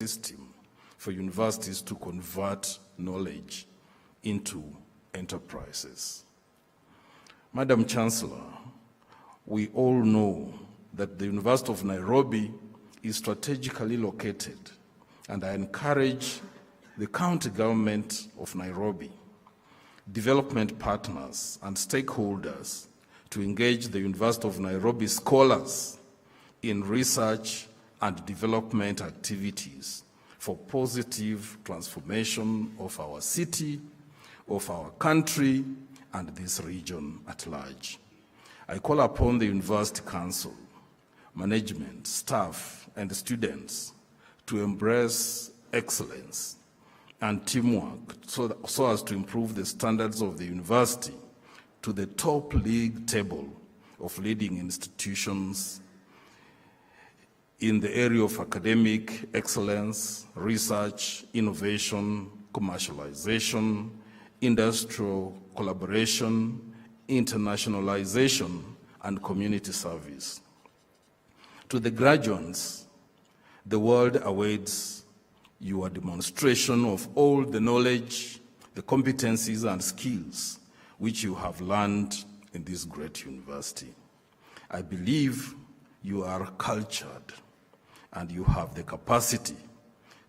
system for universities to convert knowledge into enterprises. Madam Chancellor, we all know that the University of Nairobi is strategically located, and I encourage the county government of Nairobi, development partners and stakeholders to engage the University of Nairobi scholars in research and development activities for positive transformation of our city, of our country, and this region at large. I call upon the University Council, management, staff, and students to embrace excellence and teamwork so as to improve the standards of the university to the top league table of leading institutions in the area of academic excellence, research, innovation, commercialization, industrial collaboration, internationalization, and community service. To the graduates, the world awaits your demonstration of all the knowledge, the competencies, and skills which you have learned in this great university. I believe you are cultured and you have the capacity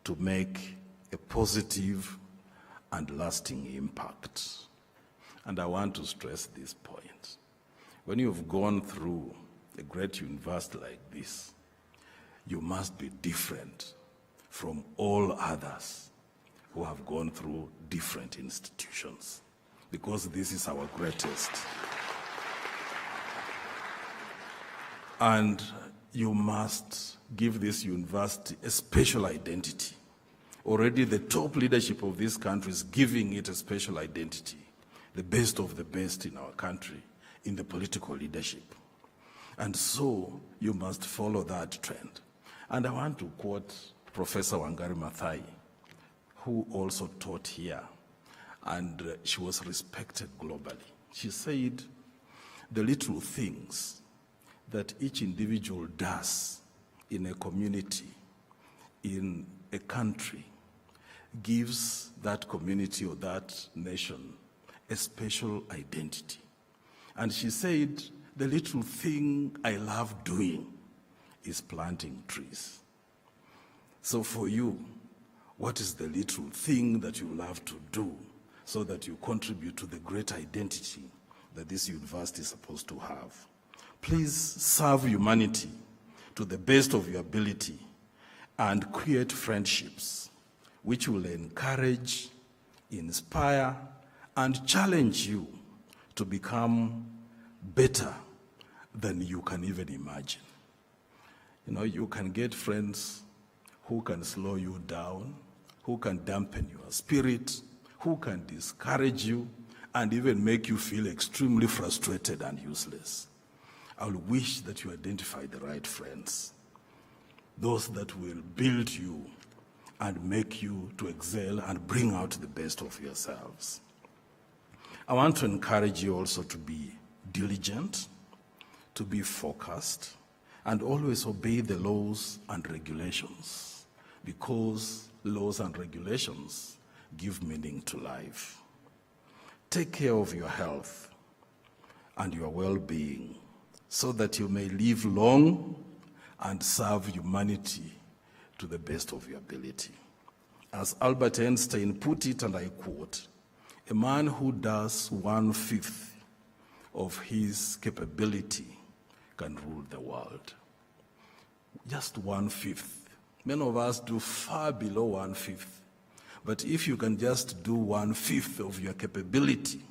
to make a positive and lasting impact. And I want to stress this point. When you've gone through a great university like this, you must be different from all others who have gone through different institutions, because this is our greatest. And you must give this university a special identity. Already the top leadership of this country is giving it a special identity, the best of the best in our country, in the political leadership. And so you must follow that trend. And I want to quote Professor Wangari Maathai, who also taught here, and she was respected globally. She said, the little things that each individual does in a community, in a country, gives that community or that nation a special identity. And she said, the little thing I love doing is planting trees. So for you, what is the little thing that you love to do so that you contribute to the great identity that this university is supposed to have? Please serve humanity to the best of your ability and create friendships which will encourage, inspire, and challenge you to become better than you can even imagine. You know, you can get friends who can slow you down, who can dampen your spirit, who can discourage you, and even make you feel extremely frustrated and useless. I will wish that you identify the right friends, those that will build you and make you to excel and bring out the best of yourselves. I want to encourage you also to be diligent, to be focused, and always obey the laws and regulations, because laws and regulations give meaning to life. Take care of your health and your well-being so that you may live long and serve humanity to the best of your ability. As Albert Einstein put it, and I quote, a man who does 1/5 of his capability can rule the world. Just 1/5. Many of us do far below 1/5. But if you can just do 1/5 of your capability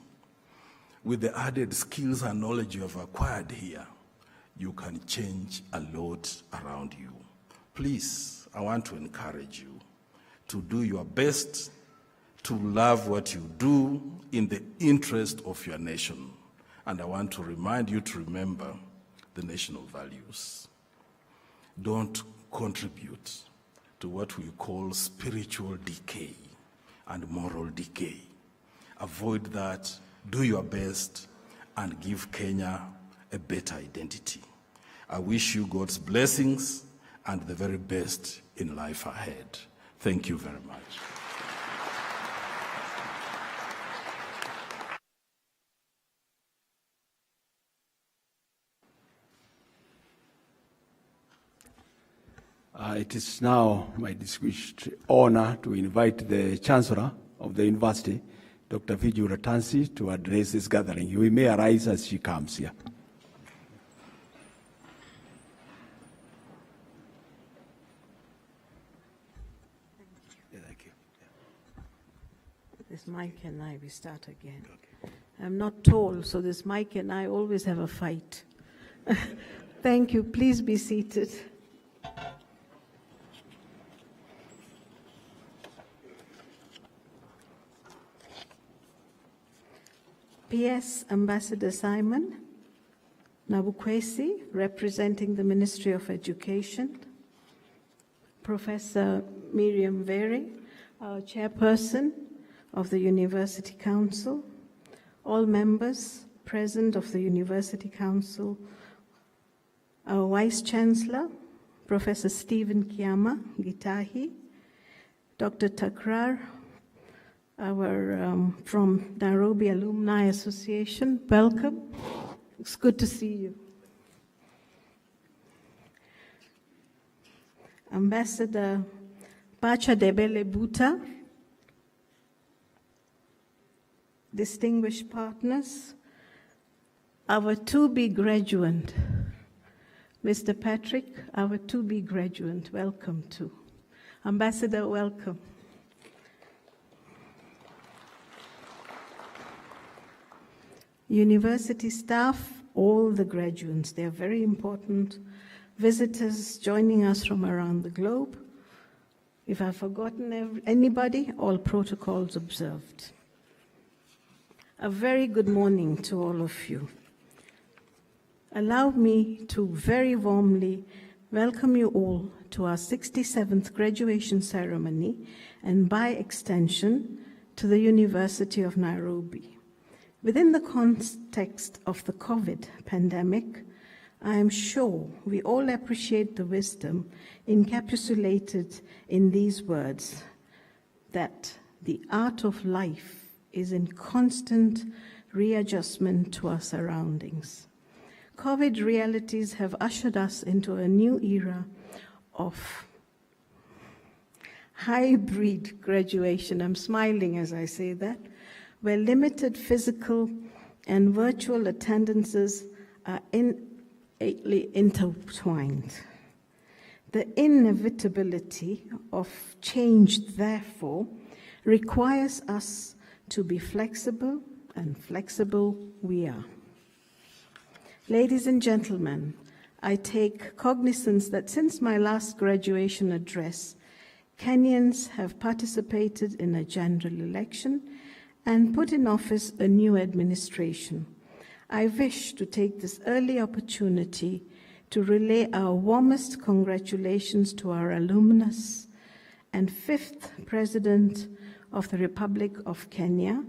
with the added skills and knowledge you have acquired here, you can change a lot around you. Please, I want to encourage you to do your best to love what you do in the interest of your nation. And I want to remind you to remember the national values. Don't contribute to what we call spiritual decay and moral decay. Avoid that, do your best, and give Kenya a better identity. I wish you God's blessings and the very best in life ahead. Thank you very much. It is now my distinguished honor to invite the Chancellor of the University, Dr. Viju Ratansi, to address this gathering. We may arise as she comes here. Thank you. This mic and I, we start again. Okay. I'm not tall, so this mic and I always have a fight. Thank you. Please be seated. PS Ambassador Simon Nabukwesi, representing the Ministry of Education, Professor Miriam Vere, our chairperson of the University Council, all members present of the University Council, our Vice Chancellor, Professor Stephen Kiama Gitahi, Dr. Takrar, our from Nairobi Alumni Association, welcome. It's good to see you. Ambassador Pacha Debele Buta, distinguished partners, our 2B graduate, Mr. Patrick, our 2B graduate, welcome too. Ambassador, welcome. University staff, all the graduates, they are very important. Visitors joining us from around the globe. If I've forgotten anybody, all protocols observed. A very good morning to all of you. Allow me to very warmly welcome you all to our 67th graduation ceremony and by extension to the University of Nairobi. Within the context of the COVID pandemic, I am sure we all appreciate the wisdom encapsulated in these words, that the art of life is in constant readjustment to our surroundings. COVID realities have ushered us into a new era of hybrid graduation. I'm smiling as I say that, where limited physical and virtual attendances are innately intertwined. The inevitability of change, therefore, requires us to be flexible, and flexible we are. Ladies and gentlemen, I take cognizance that since my last graduation address, Kenyans have participated in a general election and put in office a new administration. I wish to take this early opportunity to relay our warmest congratulations to our alumnus and 5th President of the Republic of Kenya,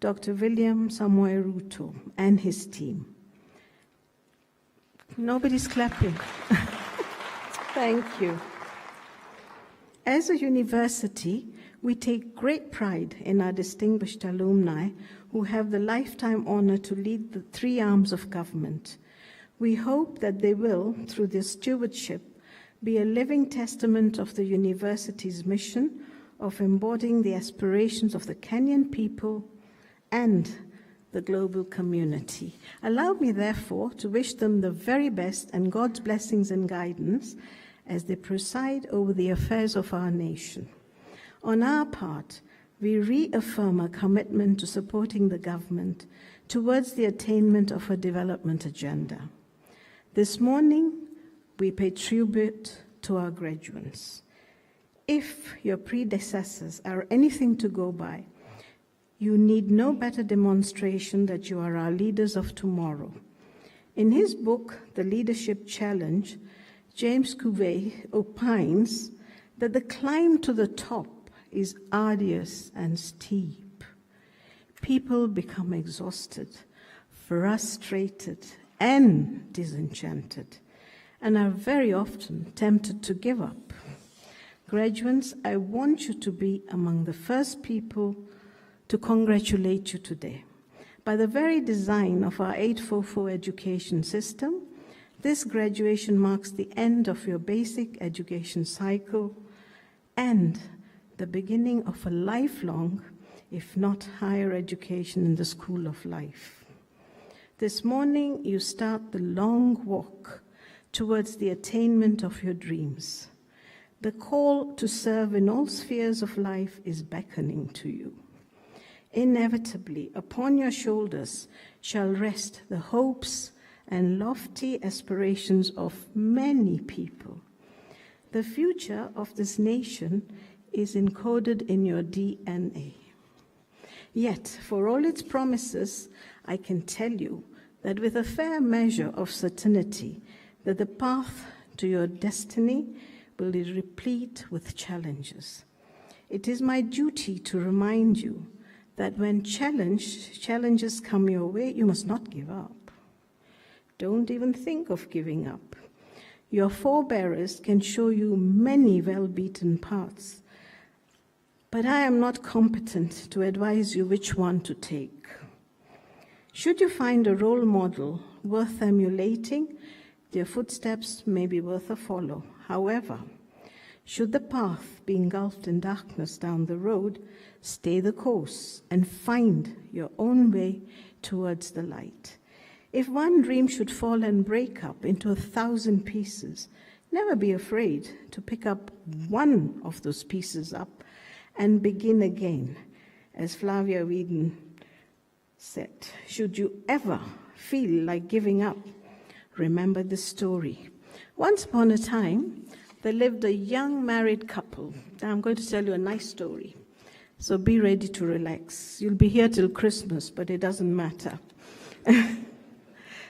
Dr. William Samoei Ruto, and his team. Nobody's clapping. Thank you. As a university, we take great pride in our distinguished alumni who have the lifetime honor to lead the 3 arms of government. We hope that they will, through their stewardship, be a living testament of the university's mission of embodying the aspirations of the Kenyan people and the global community. Allow me, therefore, to wish them the very best and God's blessings and guidance as they preside over the affairs of our nation. On our part, we reaffirm our commitment to supporting the government towards the attainment of a development agenda. This morning, we pay tribute to our graduates. If your predecessors are anything to go by, you need no better demonstration that you are our leaders of tomorrow. In his book, The Leadership Challenge, James Covey opines that the climb to the top is arduous and steep. People become exhausted, frustrated, and disenchanted, and are very often tempted to give up. Graduates, I want you to be among the first people to congratulate you today. By the very design of our 844 education system, this graduation marks the end of your basic education cycle and the beginning of a lifelong, if not higher education in the school of life. This morning, you start the long walk towards the attainment of your dreams. The call to serve in all spheres of life is beckoning to you. Inevitably, upon your shoulders shall rest the hopes and lofty aspirations of many people. The future of this nation is encoded in your DNA. Yet, for all its promises, I can tell you that with a fair measure of certainty, that the path to your destiny will be replete with challenges. It is my duty to remind you that when challenges come your way, you must not give up. Don't even think of giving up. Your forebearers can show you many well-beaten paths, but I am not competent to advise you which one to take. Should you find a role model worth emulating, their footsteps may be worth a follow. However, should the path be engulfed in darkness down the road, stay the course and find your own way towards the light. If one dream should fall and break up into 1,000 pieces, never be afraid to pick up one of those pieces up and begin again. As Flavia Whedon said, should you ever feel like giving up, remember this story. Once upon a time, there lived a young married couple. Now I'm going to tell you a nice story, so be ready to relax. You'll be here till Christmas, but it doesn't matter.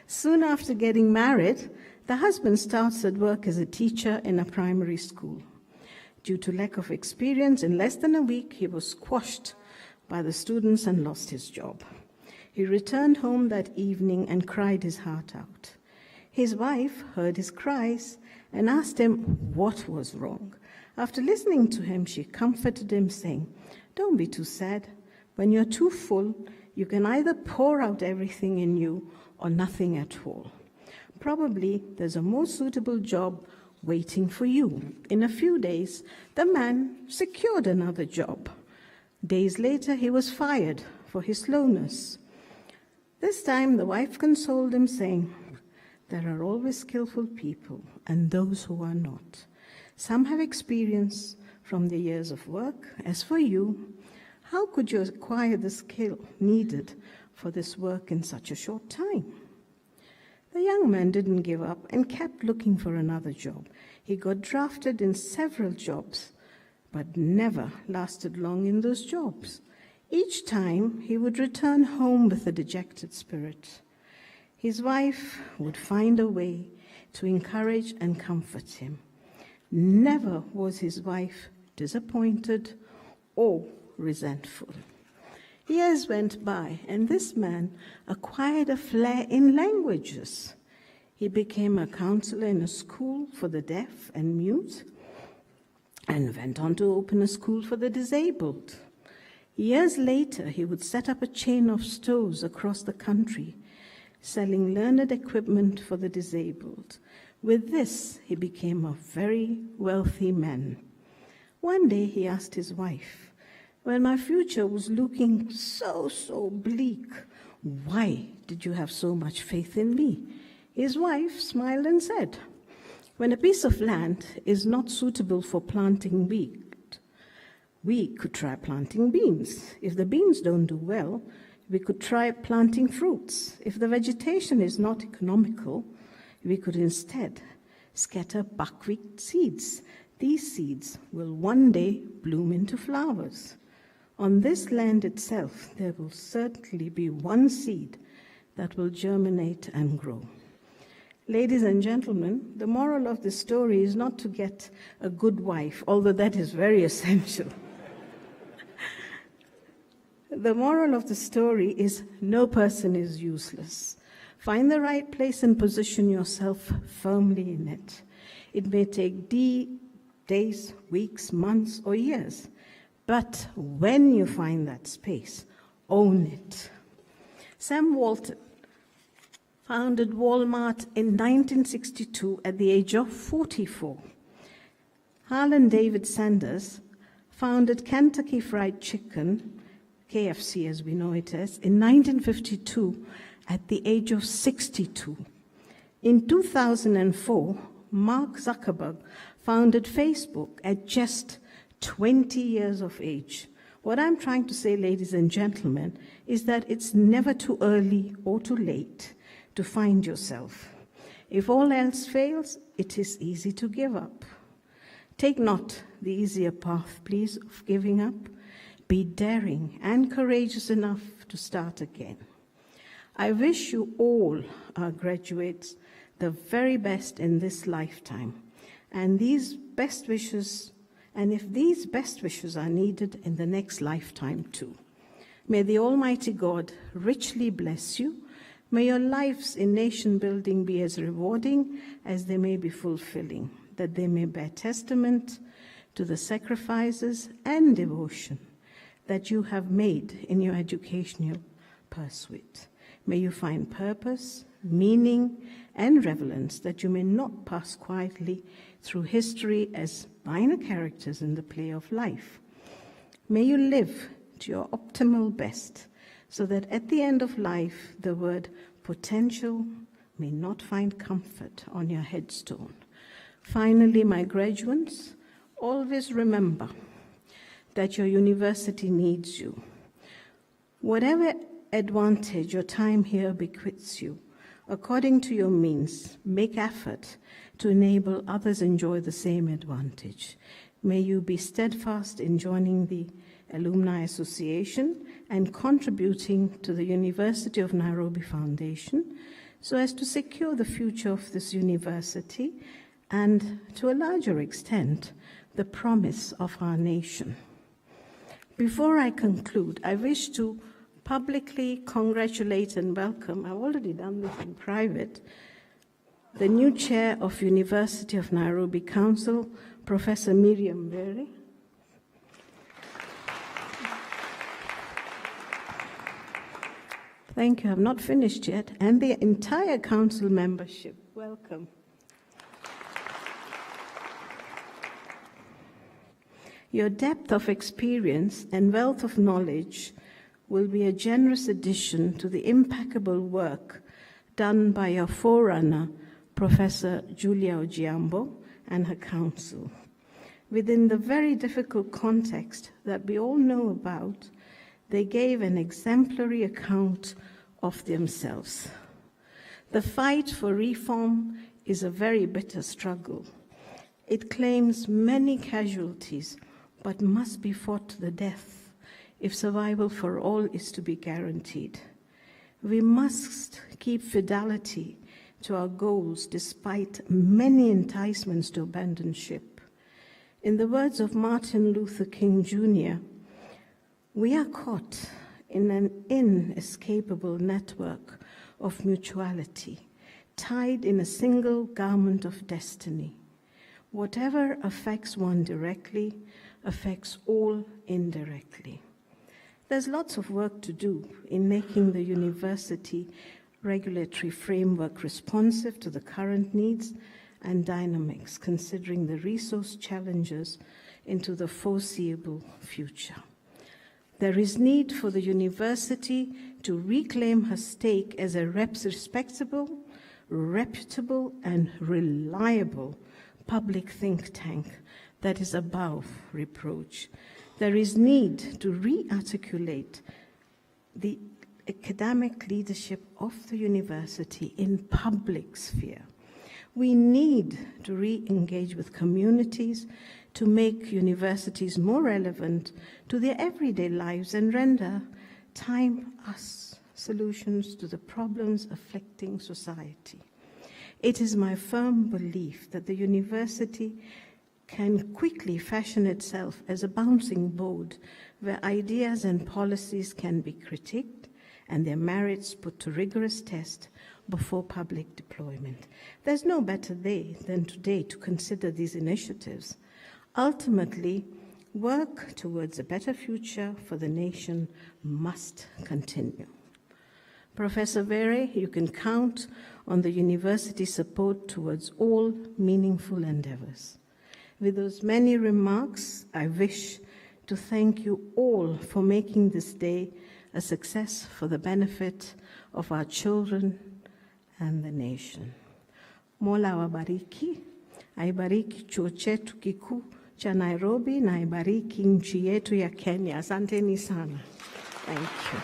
Soon after getting married, the husband starts at work as a teacher in a primary school. Due to lack of experience, in less than a week, he was squashed by the students and lost his job. He returned home that evening and cried his heart out. His wife heard his cries and asked him what was wrong. After listening to him, she comforted him, saying, "Don't be too sad. When you're too full, you can either pour out everything in you or nothing at all. Probably there's a more suitable job waiting for you." In a few days, the man secured another job. Days later, he was fired for his slowness. This time, the wife consoled him, saying, "There are always skillful people and those who are not. Some have experience from their years of work. As for you, how could you acquire the skill needed for this work in such a short time?" The young man didn't give up and kept looking for another job. He got drafted in several jobs, but never lasted long in those jobs. Each time, he would return home with a dejected spirit. His wife would find a way to encourage and comfort him. Never was his wife disappointed or resentful. Years went by, and this man acquired a flair in languages. He became a counselor in a school for the deaf and mute, and went on to open a school for the disabled. Years later, he would set up a chain of stores across the country, selling learned equipment for the disabled. With this, he became a very wealthy man. One day, he asked his wife, "When my future was looking so bleak, why did you have so much faith in me?" His wife smiled and said, "When a piece of land is not suitable for planting wheat, we could try planting beans. If the beans don't do well, we could try planting fruits. If the vegetation is not economical, we could instead scatter buckwheat seeds. These seeds will one day bloom into flowers. On this land itself, there will certainly be one seed that will germinate and grow." Ladies and gentlemen, the moral of the story is not to get a good wife, although that is very essential. The moral of the story is no person is useless. Find the right place and position yourself firmly in it. It may take days, weeks, months, or years. But when you find that space, own it. Sam Walton founded Walmart in 1962 at the age of 44. Harlan David Sanders founded Kentucky Fried Chicken, KFC as we know it as, in 1952 at the age of 62. In 2004, Mark Zuckerberg founded Facebook at just 20 years of age. What I'm trying to say, ladies and gentlemen, is that it's never too early or too late to find yourself. If all else fails, it is easy to give up. Take not the easier path, please, of giving up. Be daring and courageous enough to start again. I wish you all, our graduates, the very best in this lifetime. And these best wishes, and if these best wishes are needed in the next lifetime too. May the Almighty God richly bless you. May your lives in nation building be as rewarding as they may be fulfilling, that they may bear testament to the sacrifices and devotion that you have made in your educational pursuit. May you find purpose, meaning, and relevance, that you may not pass quietly through history as minor characters in the play of life. May you live to your optimal best, so that at the end of life, the word potential may not find comfort on your headstone. Finally, my graduates, always remember that your university needs you. Whatever advantage your time here bequeaths you, according to your means, make effort to enable others enjoy the same advantage. May you be steadfast in joining the Alumni Association and contributing to the University of Nairobi Foundation so as to secure the future of this university and, to a larger extent, the promise of our nation. Before I conclude, I wish to publicly congratulate and welcome, I've already done this in private, the new chair of University of Nairobi Council, Professor Miriam Berry. Thank you, I've not finished yet, and the entire council membership. Welcome. Your depth of experience and wealth of knowledge will be a generous addition to the impeccable work done by your forerunner, Professor Julia Ojiambo, and her council. Within the very difficult context that we all know about, they gave an exemplary account of themselves. The fight for reform is a very bitter struggle. It claims many casualties, but must be fought to the death if survival for all is to be guaranteed. We must keep fidelity to our goals despite many enticements to abandon ship. In the words of Martin Luther King Jr., we are caught in an inescapable network of mutuality, tied in a single garment of destiny. Whatever affects one directly affects all indirectly. There's lots of work to do in making the university regulatory framework responsive to the current needs and dynamics, considering the resource challenges into the foreseeable future. There is need for the university to reclaim her stake as a respectable, reputable, and reliable public think tank that is above reproach. There is need to re-articulate the academic leadership of the university in public sphere. We need to re-engage with communities to make universities more relevant to their everyday lives and render time-us solutions to the problems afflicting society. It is my firm belief that the university can quickly fashion itself as a bouncing board where ideas and policies can be critiqued and their merits put to rigorous test before public deployment. There's no better day than today to consider these initiatives. Ultimately, work towards a better future for the nation must continue. Professor Vere, you can count on the university's support towards all meaningful endeavors. With those many remarks, I wish to thank you all for making this day a success for the benefit of our children and the nation. Mola wabariki, aibariki chuo chetu kikuu cha Nairobi na aibariki nchi yetu ya Kenya. Asanteni sana. Thank you.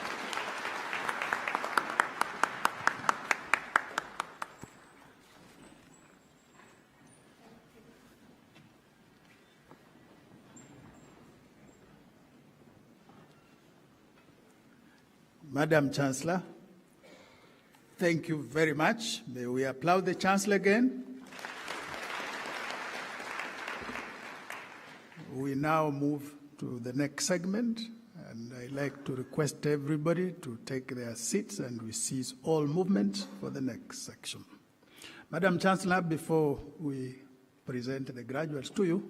Madam Chancellor, thank you very much. May we applaud the Chancellor again. We now move to the next segment, and I'd like to request everybody to take their seats, and we cease all movement for the next section. Madam Chancellor, before we present the graduates to you,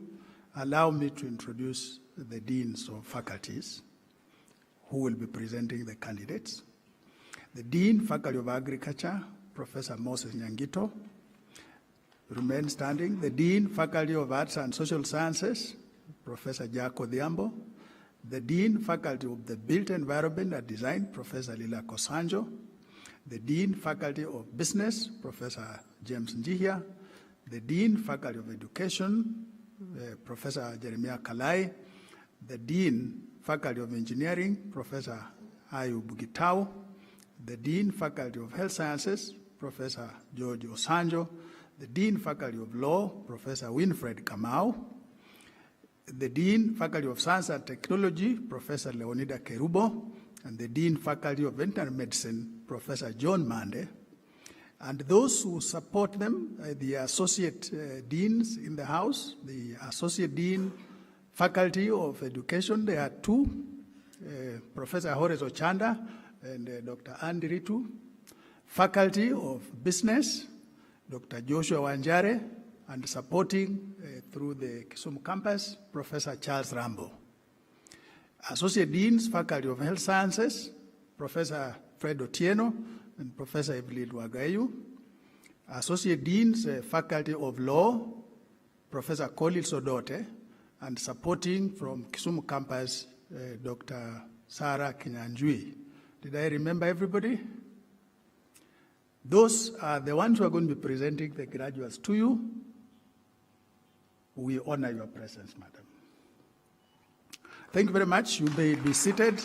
allow me to introduce the deans of faculties who will be presenting the candidates. The Dean, Faculty of Agriculture, Professor Moses Nyangito, remain standing. The Dean, Faculty of Arts and Social Sciences, Professor Jaco Odhiambo. The Dean, Faculty of the Built Environment and Design, Professor Lila Kosanjo. The Dean, Faculty of Business, Professor James Njihia. The Dean, Faculty of Education, Professor Jeremiah Kalai. The Dean, Faculty of Engineering, Professor Ayub Gitau. The Dean, Faculty of Health Sciences, Professor George Osanjo. The Dean, Faculty of Law, Professor Winfred Kamau. The Dean, Faculty of Science and Technology, Professor Leonida Kerubo. And the Dean, Faculty of Veterinary Medicine, Professor John Mande. And those who support them, the Associate Deans in the House, the Associate Dean, Faculty of Education, there are two, Professor Horace Ochanda and Dr. Andy Ritu. Faculty of Business, Dr. Joshua Wanjare, and supporting through the Kisumu campus, Professor Charles Rambo. Associate Deans, Faculty of Health Sciences, Professor Fred Otieno and Professor Evelyn Wagayu. Associate Deans, Faculty of Law, Professor Collins Odote, and supporting from Kisumu campus, Dr. Sarah Kinyanjui. Did I remember everybody? Those are the ones who are going to be presenting the graduates to you. We honor your presence, madam. Thank you very much. You may be seated.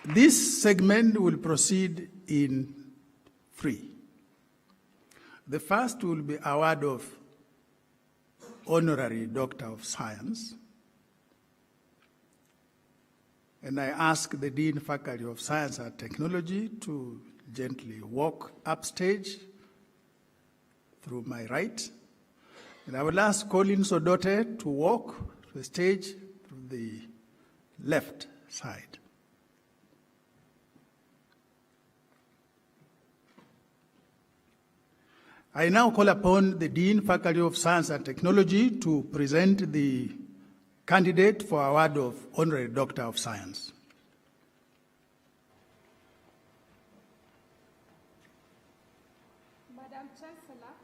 This segment will proceed in three. The first will be award of Honorary Doctor of Science. And I ask the Dean, Faculty of Science and Technology to gently walk upstage through my right. And I will ask Collins Odote to walk to the stage through the left side. I now call upon the Dean, Faculty of Science and Technology to present the candidate for award of Honorary Doctor of Science. Madam Chancellor,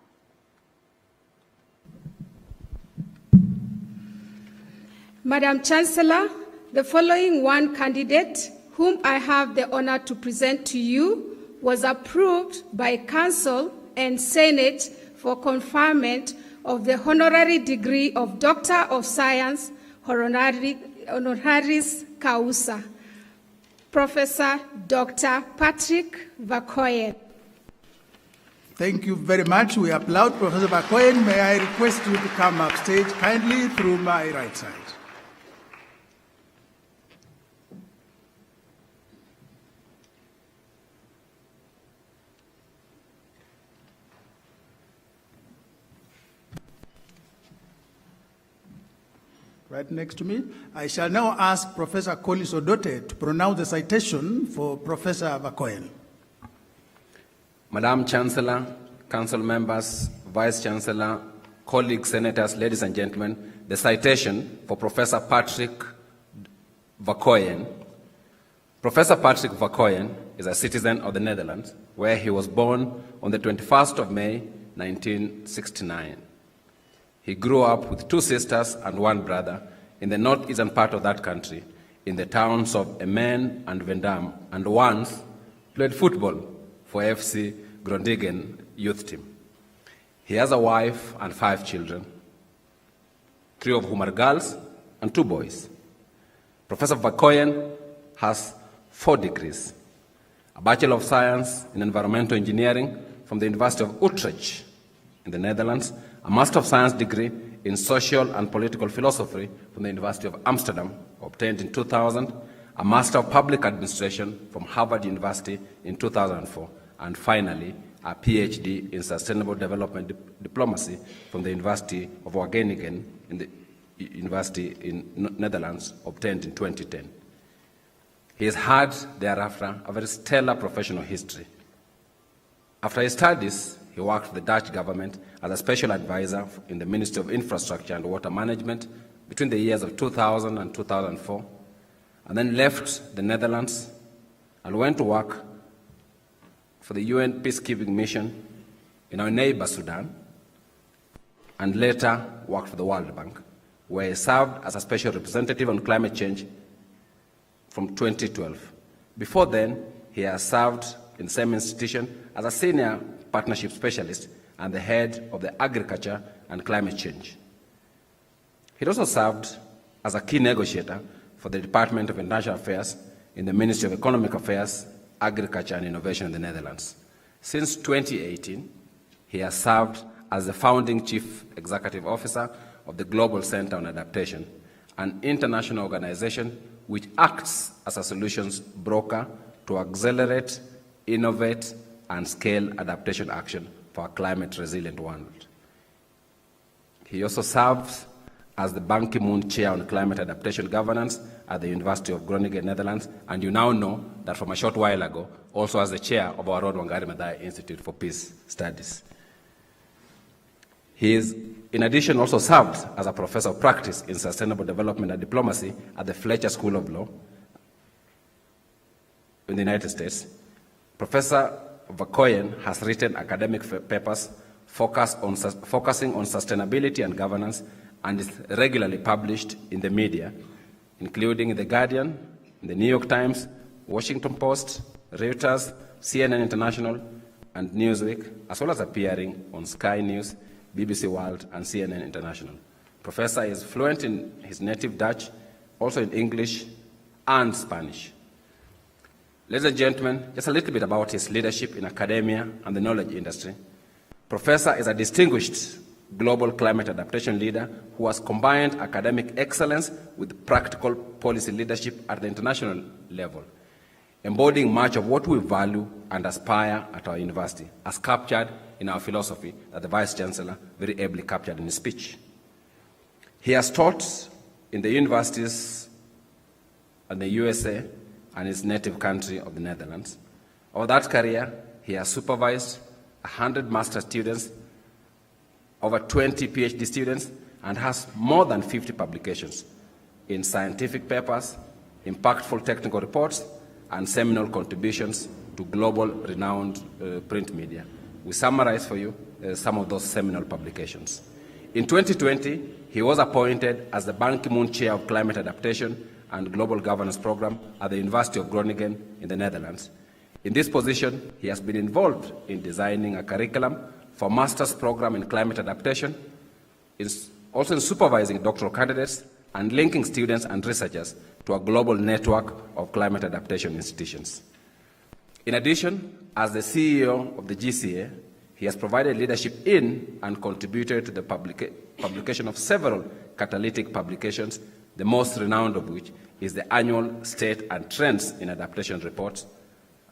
Madam Chancellor, the following one candidate, whom I have the honor to present to you, was approved by Council and Senate for conferment of the honorary degree of Doctor of Science, honoris causa, Professor Dr. Patrick Vakoyen. Thank you very much. We applaud Professor Vakoyen. May I request you to come upstage kindly through my right side. Right next to me. I shall now ask Professor Collins Odote to pronounce the citation for Professor Vakoyen. Madam Chancellor, Council members, Vice Chancellor, colleagues, senators, ladies and gentlemen, the citation for Professor Patrick Verkooyen. Professor Patrick Verkooyen is a citizen of the Netherlands, where he was born on the 21st of May, 1969. He grew up with 2 sisters and 1 brother in the northeastern part of that country, in the towns of Emmen and Vendam, and once played football for FC Groningen youth team. He has a wife and 5 children, 3 of whom are girls and 2 boys. Professor Verkooyen has 4 degrees: a Bachelor of Science in Environmental Engineering from the University of Utrecht in the Netherlands, a Master of Science degree in Social and Political Philosophy from the University of Amsterdam, obtained in 2000, a Master of Public Administration from Harvard University in 2004, and finally, a PhD in Sustainable Development Diplomacy from the University of Wageningen in the University in Netherlands, obtained in 2010. He has had thereafter a very stellar professional history. After his studies, he worked for the Dutch government as a special advisor in the Ministry of Infrastructure and Water Management between the years of 2000 and 2004, and then left the Netherlands and went to work for the UN peacekeeping mission in our neighbor Sudan, and later worked for the World Bank, where he served as a special representative on climate change from 2012. Before then, he has served in the same institution as a senior partnership specialist and the head of the Agriculture and Climate Change. He also served as a key negotiator for the Department of International Affairs in the Ministry of Economic Affairs, Agriculture and Innovation in the Netherlands. Since 2018, he has served as the founding chief executive officer of the Global Center on Adaptation, an international organization which acts as a solutions broker to accelerate, innovate, and scale adaptation action for a climate-resilient world. He also serves as the Ban Ki-moon Chair on Climate Adaptation Governance at the University of Groningen, Netherlands, and you now know that from a short while ago, also as the Chair of our Rod Wangari Maathai Institute for Peace Studies. He is, in addition, also served as a professor of practice in sustainable development and diplomacy at the Fletcher School of Law in the United States. Professor Verkooyen has written academic papers focusing on sustainability and governance, and is regularly published in the media, including in The Guardian, The New York Times, Washington Post, Reuters, CNN International, and Newsweek, as well as appearing on Sky News, BBC World, and CNN International. Professor is fluent in his native Dutch, also in English and Spanish. Ladies and gentlemen, just a little bit about his leadership in academia and the knowledge industry. Professor is a distinguished global climate adaptation leader who has combined academic excellence with practical policy leadership at the international level, embodying much of what we value and aspire at our university, as captured in our philosophy that the Vice Chancellor very ably captured in his speech. He has taught in the universities in the USA and his native country of the Netherlands. Over that career, he has supervised 100 master students, over 20 PhD students, and has more than 50 publications in scientific papers, impactful technical reports, and seminal contributions to global renowned print media. We summarize for you some of those seminal publications. In 2020, he was appointed as the Ban Ki-moon Chair of Climate Adaptation and Global Governance Program at the University of Groningen in the Netherlands. In this position, he has been involved in designing a curriculum for master's program in climate adaptation, also in supervising doctoral candidates and linking students and researchers to a global network of climate adaptation institutions. In addition, as the CEO of the GCA, he has provided leadership in and contributed to the publication of several catalytic publications, the most renowned of which is the annual State and Trends in Adaptation report,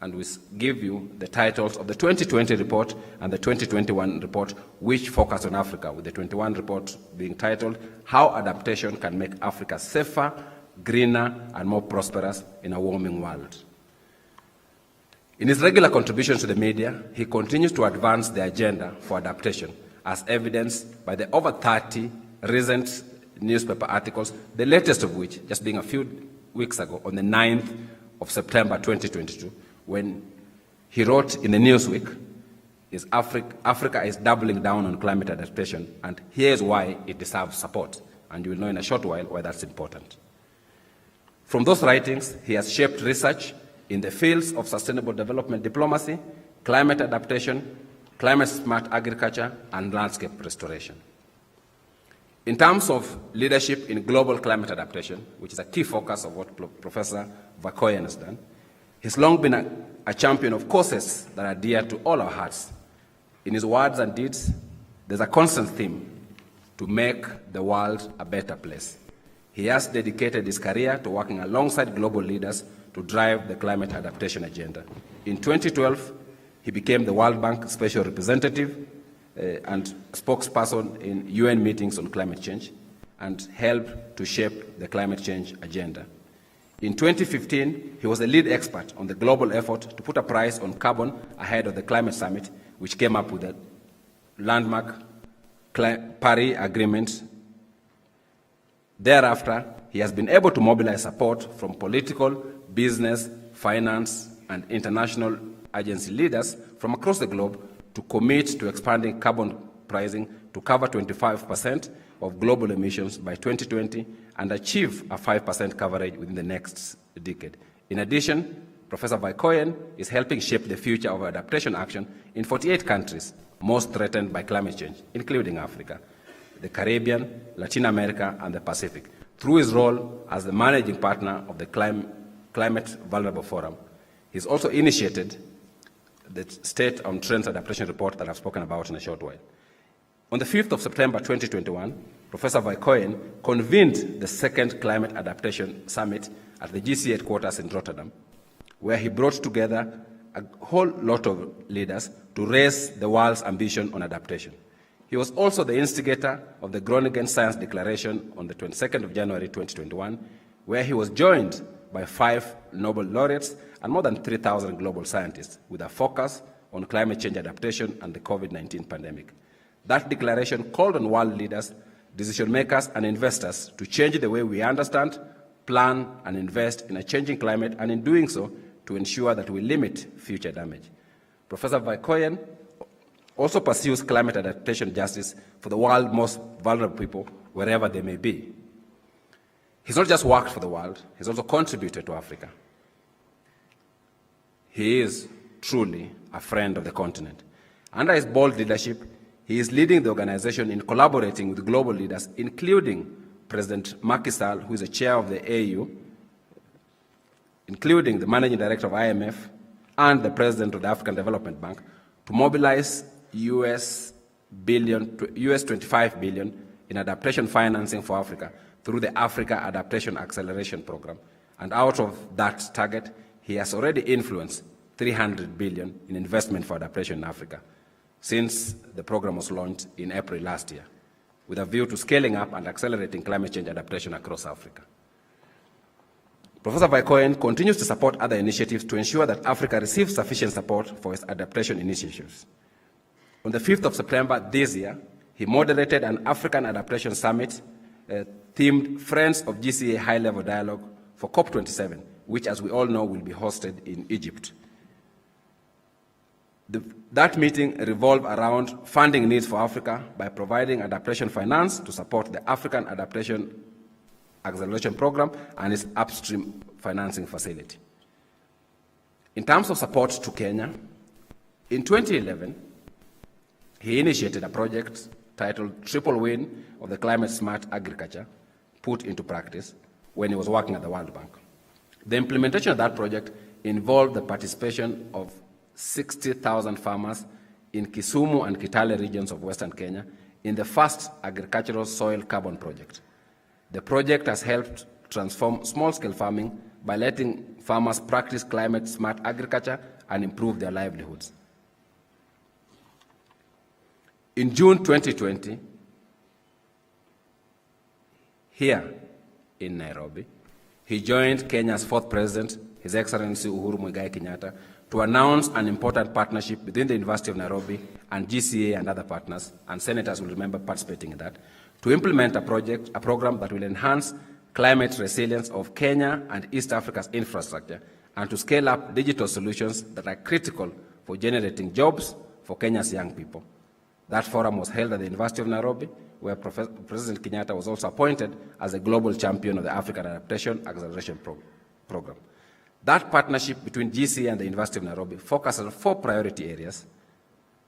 and we give you the titles of the 2020 report and the 2021 report, which focus on Africa, with the 21 report being titled, How Adaptation Can Make Africa Safer, Greener, and More Prosperous in a Warming World. In his regular contributions to the media, he continues to advance the agenda for adaptation as evidenced by the over 30 recent newspaper articles, the latest of which just being a few weeks ago, on the 9th of September 2022, when he wrote in the Newsweek, Africa is doubling down on climate adaptation, and here's why it deserves support. And you will know in a short while why that's important. From those writings, he has shaped research in the fields of sustainable development diplomacy, climate adaptation, climate-smart agriculture, and landscape restoration. In terms of leadership in global climate adaptation, which is a key focus of what Professor Verkooyen has done, he's long been a champion of causes that are dear to all our hearts. In his words and deeds, there's a constant theme: to make the world a better place. He has dedicated his career to working alongside global leaders to drive the climate adaptation agenda. In 2012, he became the World Bank Special Representative and spokesperson in UN meetings on climate change, and helped to shape the climate change agenda. In 2015, he was a lead expert on the global effort to put a price on carbon ahead of the climate summit, which came up with the landmark Paris Agreement. Thereafter, he has been able to mobilize support from political, business, finance, and international agency leaders from across the globe to commit to expanding carbon pricing to cover 25% of global emissions by 2020 and achieve a 5% coverage within the next decade. In addition, Professor Verkooyen is helping shape the future of adaptation action in 48 countries most threatened by climate change, including Africa, the Caribbean, Latin America, and the Pacific, through his role as the managing partner of the Climate Vulnerable Forum. He's also initiated the State on Trends Adaptation report that I've spoken about in a short while. On the 5th of September 2021, Professor Verkooyen convened the second Climate Adaptation Summit at the GC headquarters in Rotterdam, where he brought together a whole lot of leaders to raise the world's ambition on adaptation. He was also the instigator of the Groningen Science Declaration on the 22nd of January 2021, where he was joined by 5 Nobel laureates and more than 3,000 global scientists with a focus on climate change adaptation and the COVID-19 pandemic. That declaration called on world leaders, decision makers, and investors to change the way we understand, plan, and invest in a changing climate, and in doing so, to ensure that we limit future damage. Professor Verkooyen also pursues climate adaptation justice for the world's most vulnerable people, wherever they may be. He's not just worked for the world, he's also contributed to Africa. He is truly a friend of the continent. Under his bold leadership, he is leading the organization in collaborating with global leaders, including President Macky Sall, who is the chair of the AU, including the managing director of IMF and the president of the African Development Bank, to mobilize US 25 billion in adaptation financing for Africa through the Africa Adaptation Acceleration Program. And out of that target, he has already influenced 300 billion in investment for adaptation in Africa since the program was launched in April last year, with a view to scaling up and accelerating climate change adaptation across Africa. Professor Verkooyen continues to support other initiatives to ensure that Africa receives sufficient support for its adaptation initiatives. On the 5th of September this year, he moderated an African Adaptation Summit themed Friends of GCA High-Level Dialogue for COP27, which, as we all know, will be hosted in Egypt. That meeting revolved around funding needs for Africa by providing adaptation finance to support the African Adaptation Acceleration Program and its upstream financing facility. In terms of support to Kenya, in 2011, he initiated a project titled Triple Win of the Climate Smart Agriculture, put into practice when he was working at the World Bank. The implementation of that project involved the participation of 60,000 farmers in Kisumu and Kitale regions of Western Kenya in the first agricultural soil carbon project. The project has helped transform small-scale farming by letting farmers practice climate-smart agriculture and improve their livelihoods. In June 2020, here in Nairobi, he joined Kenya's 4th President, His Excellency Uhuru Muigai Kenyatta, to announce an important partnership between the University of Nairobi and GCA and other partners, and senators will remember participating in that, to implement a program that will enhance climate resilience of Kenya and East Africa's infrastructure, and to scale up digital solutions that are critical for generating jobs for Kenya's young people. That forum was held at the University of Nairobi, where President Kenyatta was also appointed as a global champion of the African Adaptation Acceleration Program. That partnership between GCA and the University of Nairobi focuses on 4 priority areas,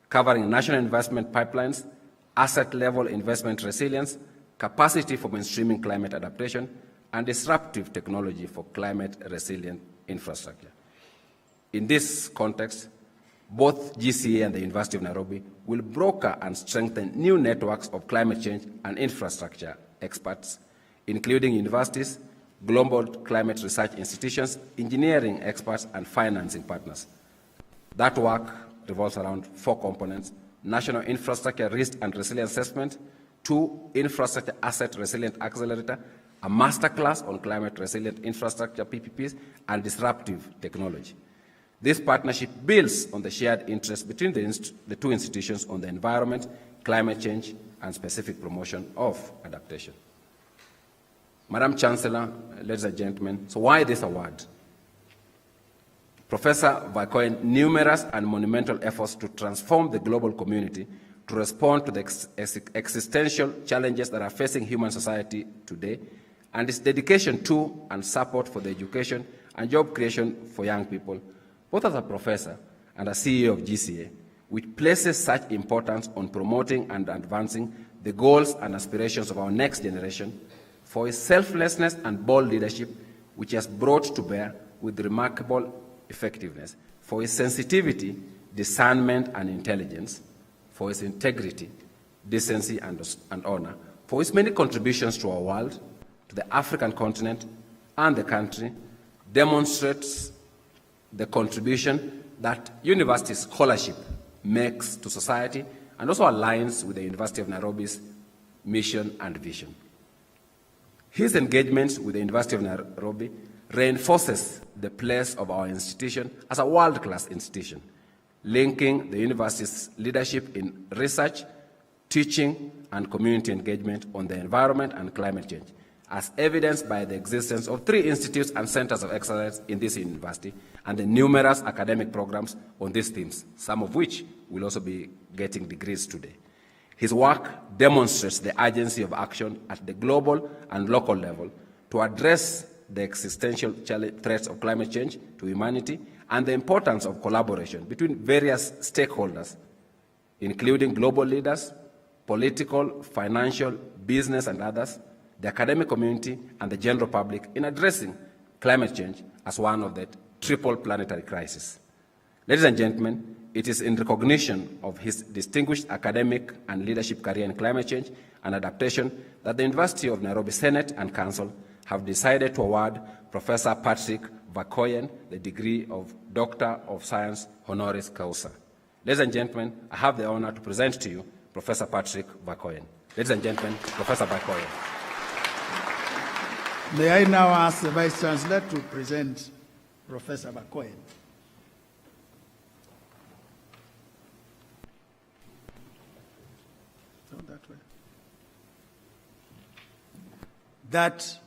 covering national investment pipelines, asset-level investment resilience, capacity for mainstreaming climate adaptation, and disruptive technology for climate-resilient infrastructure. In this context, both GCA and the University of Nairobi will broker and strengthen new networks of climate change and infrastructure experts, including universities, global climate research institutions, engineering experts, and financing partners. That work revolves around 4 components: national infrastructure risk and resilience assessment, 2, infrastructure asset resilient accelerator, a masterclass on climate resilient infrastructure PPPs, and disruptive technology. This partnership builds on the shared interest between the 2 institutions on the environment, climate change, and specific promotion of adaptation. Madam Chancellor, ladies and gentlemen, so why this award? Professor Vakoyen's numerous and monumental efforts to transform the global community to respond to the existential challenges that are facing human society today, and his dedication to and support for the education and job creation for young people, both as a professor and as CEO of GCA, which places such importance on promoting and advancing the goals and aspirations of our next generation, for his selflessness and bold leadership, which he has brought to bear with remarkable effectiveness, for his sensitivity, discernment, and intelligence, for his integrity, decency, and honor, for his many contributions to our world, to the African continent, and the country, demonstrates the contribution that university scholarship makes to society, and also aligns with the University of Nairobi's mission and vision. His engagement with the University of Nairobi reinforces the place of our institution as a world-class institution, linking the university's leadership in research, teaching, and community engagement on the environment and climate change, as evidenced by the existence of 3 institutes and centers of excellence in this university, and the numerous academic programs on these themes, some of which will also be getting degrees today. His work demonstrates the urgency of action at the global and local level to address the existential threats of climate change to humanity, and the importance of collaboration between various stakeholders, including global leaders, political, financial, business, and others, the academic community, and the general public in addressing climate change as one of the triple planetary crises. Ladies and gentlemen, it is in recognition of his distinguished academic and leadership career in climate change and adaptation that the University of Nairobi Senate and Council have decided to award Professor Patrick Vakoyen the degree of Doctor of Science honoris causa. Ladies and gentlemen, I have the honor to present to you Professor Patrick Vakoyen. Ladies and gentlemen, Professor Vakoyen. May I now ask the Vice Chancellor to present Professor Vakoyen. That way. That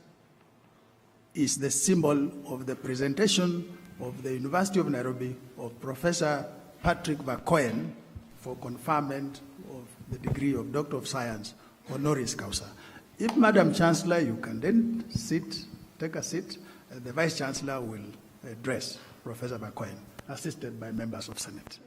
is the symbol of the presentation of the University of Nairobi of Professor Patrick Vakoyen for conferment of the degree of Doctor of Science honoris causa. If Madam Chancellor, you can then take a seat, the Vice Chancellor will address Professor Vakoyen, assisted by members of Senate.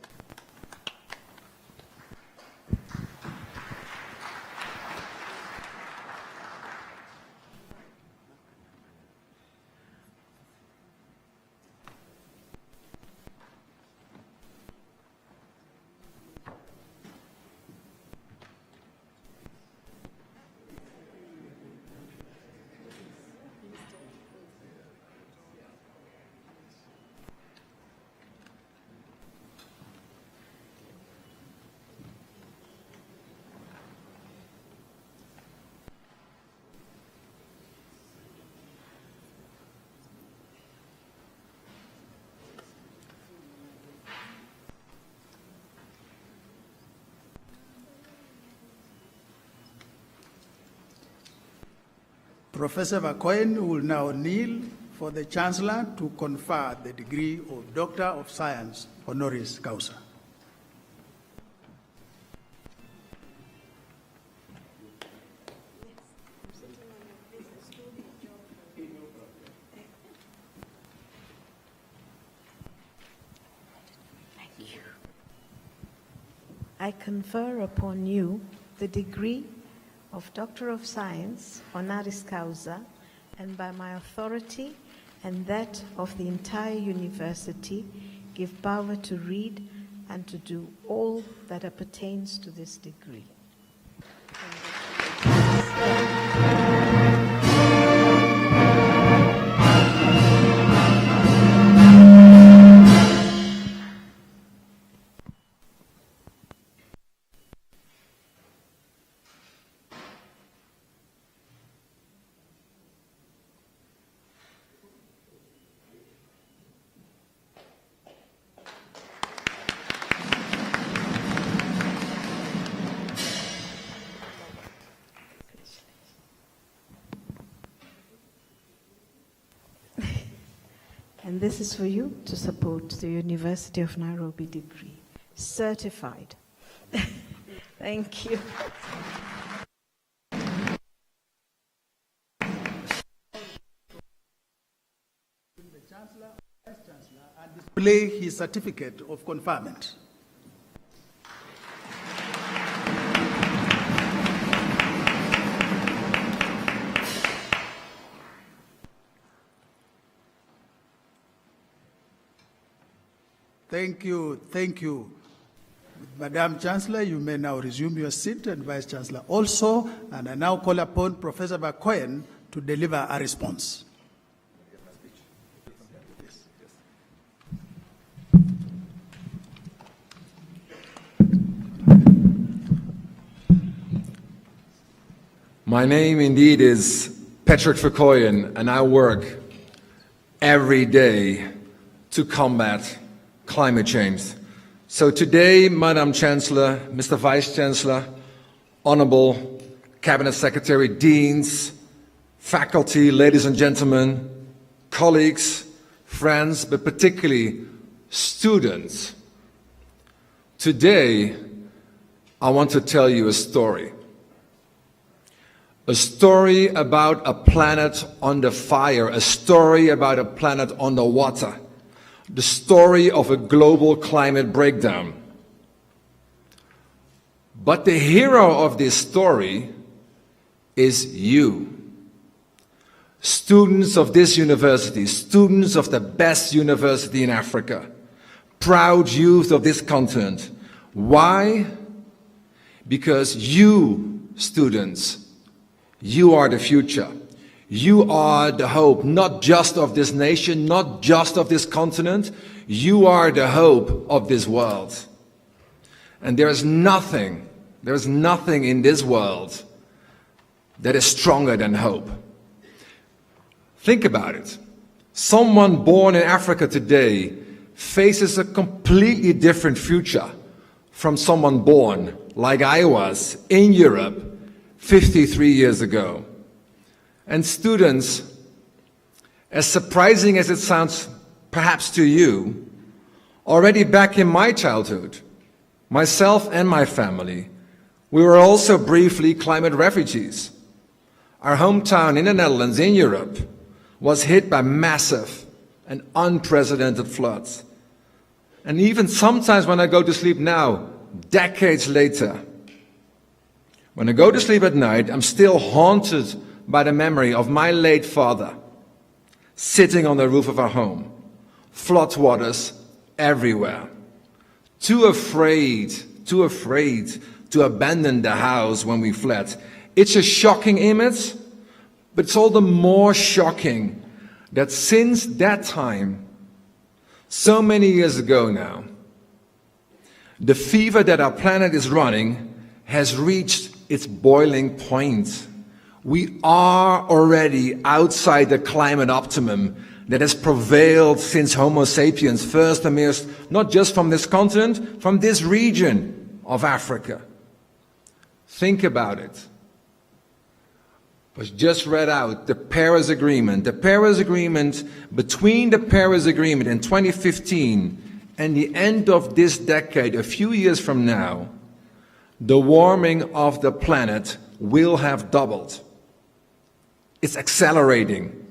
Professor Vakoyen will now kneel for the Chancellor to confer the degree of Doctor of Science honoris causa. I confer upon you the degree of Doctor of Science, honoris causa, and by my authority and that of the entire university, give power to read and to do all that appertains to this degree. And this is for you to support the University of Nairobi degree. Certified. Thank you. The Chancellor, Vice Chancellor, and display his certificate of conferment. Thank you, thank you. Madam Chancellor, you may now resume your seat, and Vice Chancellor also. And I now call upon Professor Vakoyen to deliver a response. My name indeed is Patrick Vakoyen, and I work every day to combat climate change. So today, Madam Chancellor, Mr. Vice Chancellor, Honorable Cabinet Secretary, Deans, faculty, ladies and gentlemen, colleagues, friends, but particularly students, today I want to tell you a story. A story about a planet under fire, a story about a planet under water. The story of a global climate breakdown. But the hero of this story is you. Students of this university, students of the best university in Africa, proud youth of this continent. Why? Because you, students, you are the future. You are the hope, not just of this nation, not just of this continent. You are the hope of this world. And there is nothing in this world that is stronger than hope. Think about it. Someone born in Africa today faces a completely different future from someone born, like I was, in Europe 53 years ago. And students, as surprising as it sounds perhaps to you, already back in my childhood, myself and my family, we were also briefly climate refugees. Our hometown in the Netherlands, in Europe, was hit by massive and unprecedented floods. And even sometimes when I go to sleep now, decades later, when I go to sleep at night, I'm still haunted by the memory of my late father sitting on the roof of our home, floodwaters everywhere, too afraid to abandon the house when we fled. It's a shocking image, but it's all the more shocking that since that time, so many years ago now, the fever that our planet is running has reached its boiling point. We are already outside the climate optimum that has prevailed since Homo sapiens first emerged, not just from this continent, from this region of Africa. Think about it. was just read out the Paris Agreement. The Paris Agreement, between the Paris Agreement in 2015 and the end of this decade, a few years from now, the warming of the planet will have doubled. It's accelerating.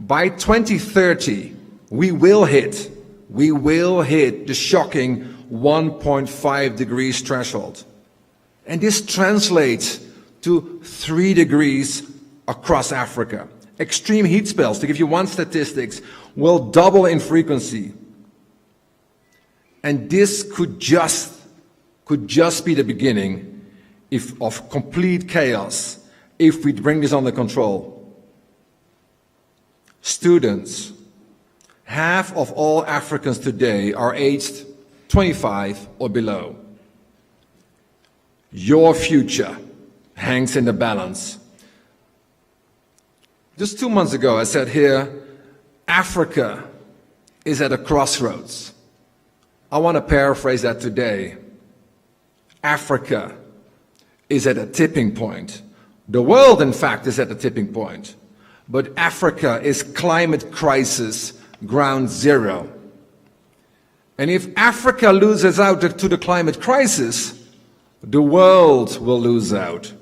By 2030, we will hit the shocking 1.5 degrees threshold. And this translates to 3 degrees across Africa. Extreme heat spells, to give you one statistic, will double in frequency. And this could just be the beginning of complete chaos if we bring this under control. Students, half of all Africans today are aged 25 or below. Your future hangs in the balance. Just 2 months ago, I said here, Africa is at a crossroads. I want to paraphrase that today. Africa is at a tipping point. The world, in fact, is at a tipping point. But Africa is climate crisis ground zero. And if Africa loses out to the climate crisis, the world will lose out.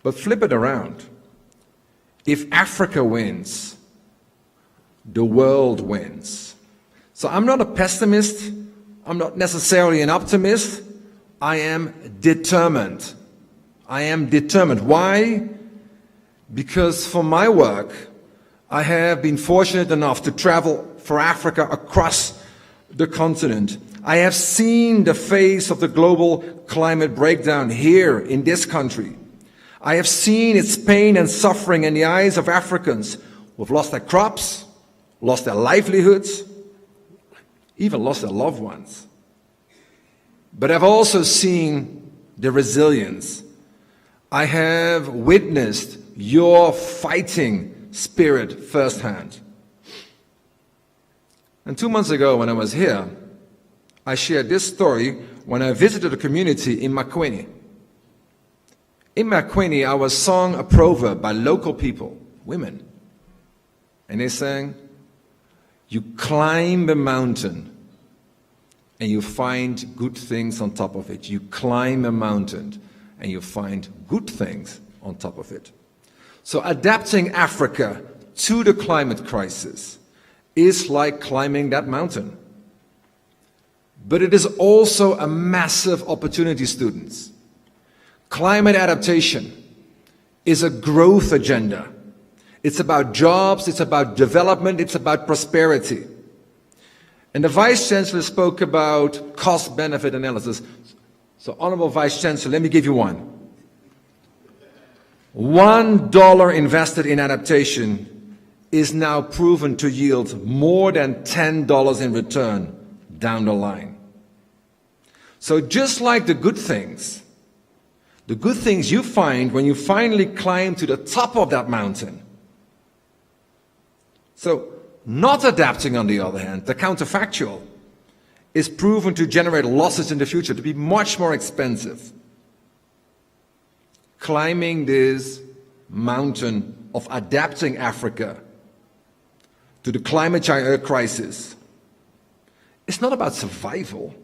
But flip it around. If Africa wins, the world wins. So I'm not a pessimist. I'm not necessarily an optimist. I am determined. I am determined. Why? Because for my work, I have been fortunate enough to travel for Africa across the continent. I have seen the face of the global climate breakdown here in this country. I have seen its pain and suffering in the eyes of Africans who have lost their crops, lost their livelihoods, even lost their loved ones. But I've also seen the resilience. I have witnessed your fighting spirit firsthand. And 2 months ago when I was here, I shared this story when I visited a community in Makwini. In Makwini, I was sung a proverb by local people, women. And they sang, you climb a mountain and you find good things on top of it. You climb a mountain and you find good things on top of it. So adapting Africa to the climate crisis is like climbing that mountain. But it is also a massive opportunity, students. Climate adaptation is a growth agenda. It's about jobs, it's about development, it's about prosperity. And the Vice Chancellor spoke about cost-benefit analysis. So, Honorable Vice Chancellor, let me give you one. $1 invested in adaptation is now proven to yield more than $10 in return down the line. So just like the good things you find when you finally climb to the top of that mountain. So not adapting, on the other hand, the counterfactual, is proven to generate losses in the future, to be much more expensive. Climbing this mountain of adapting Africa to the climate crisis, it's not about survival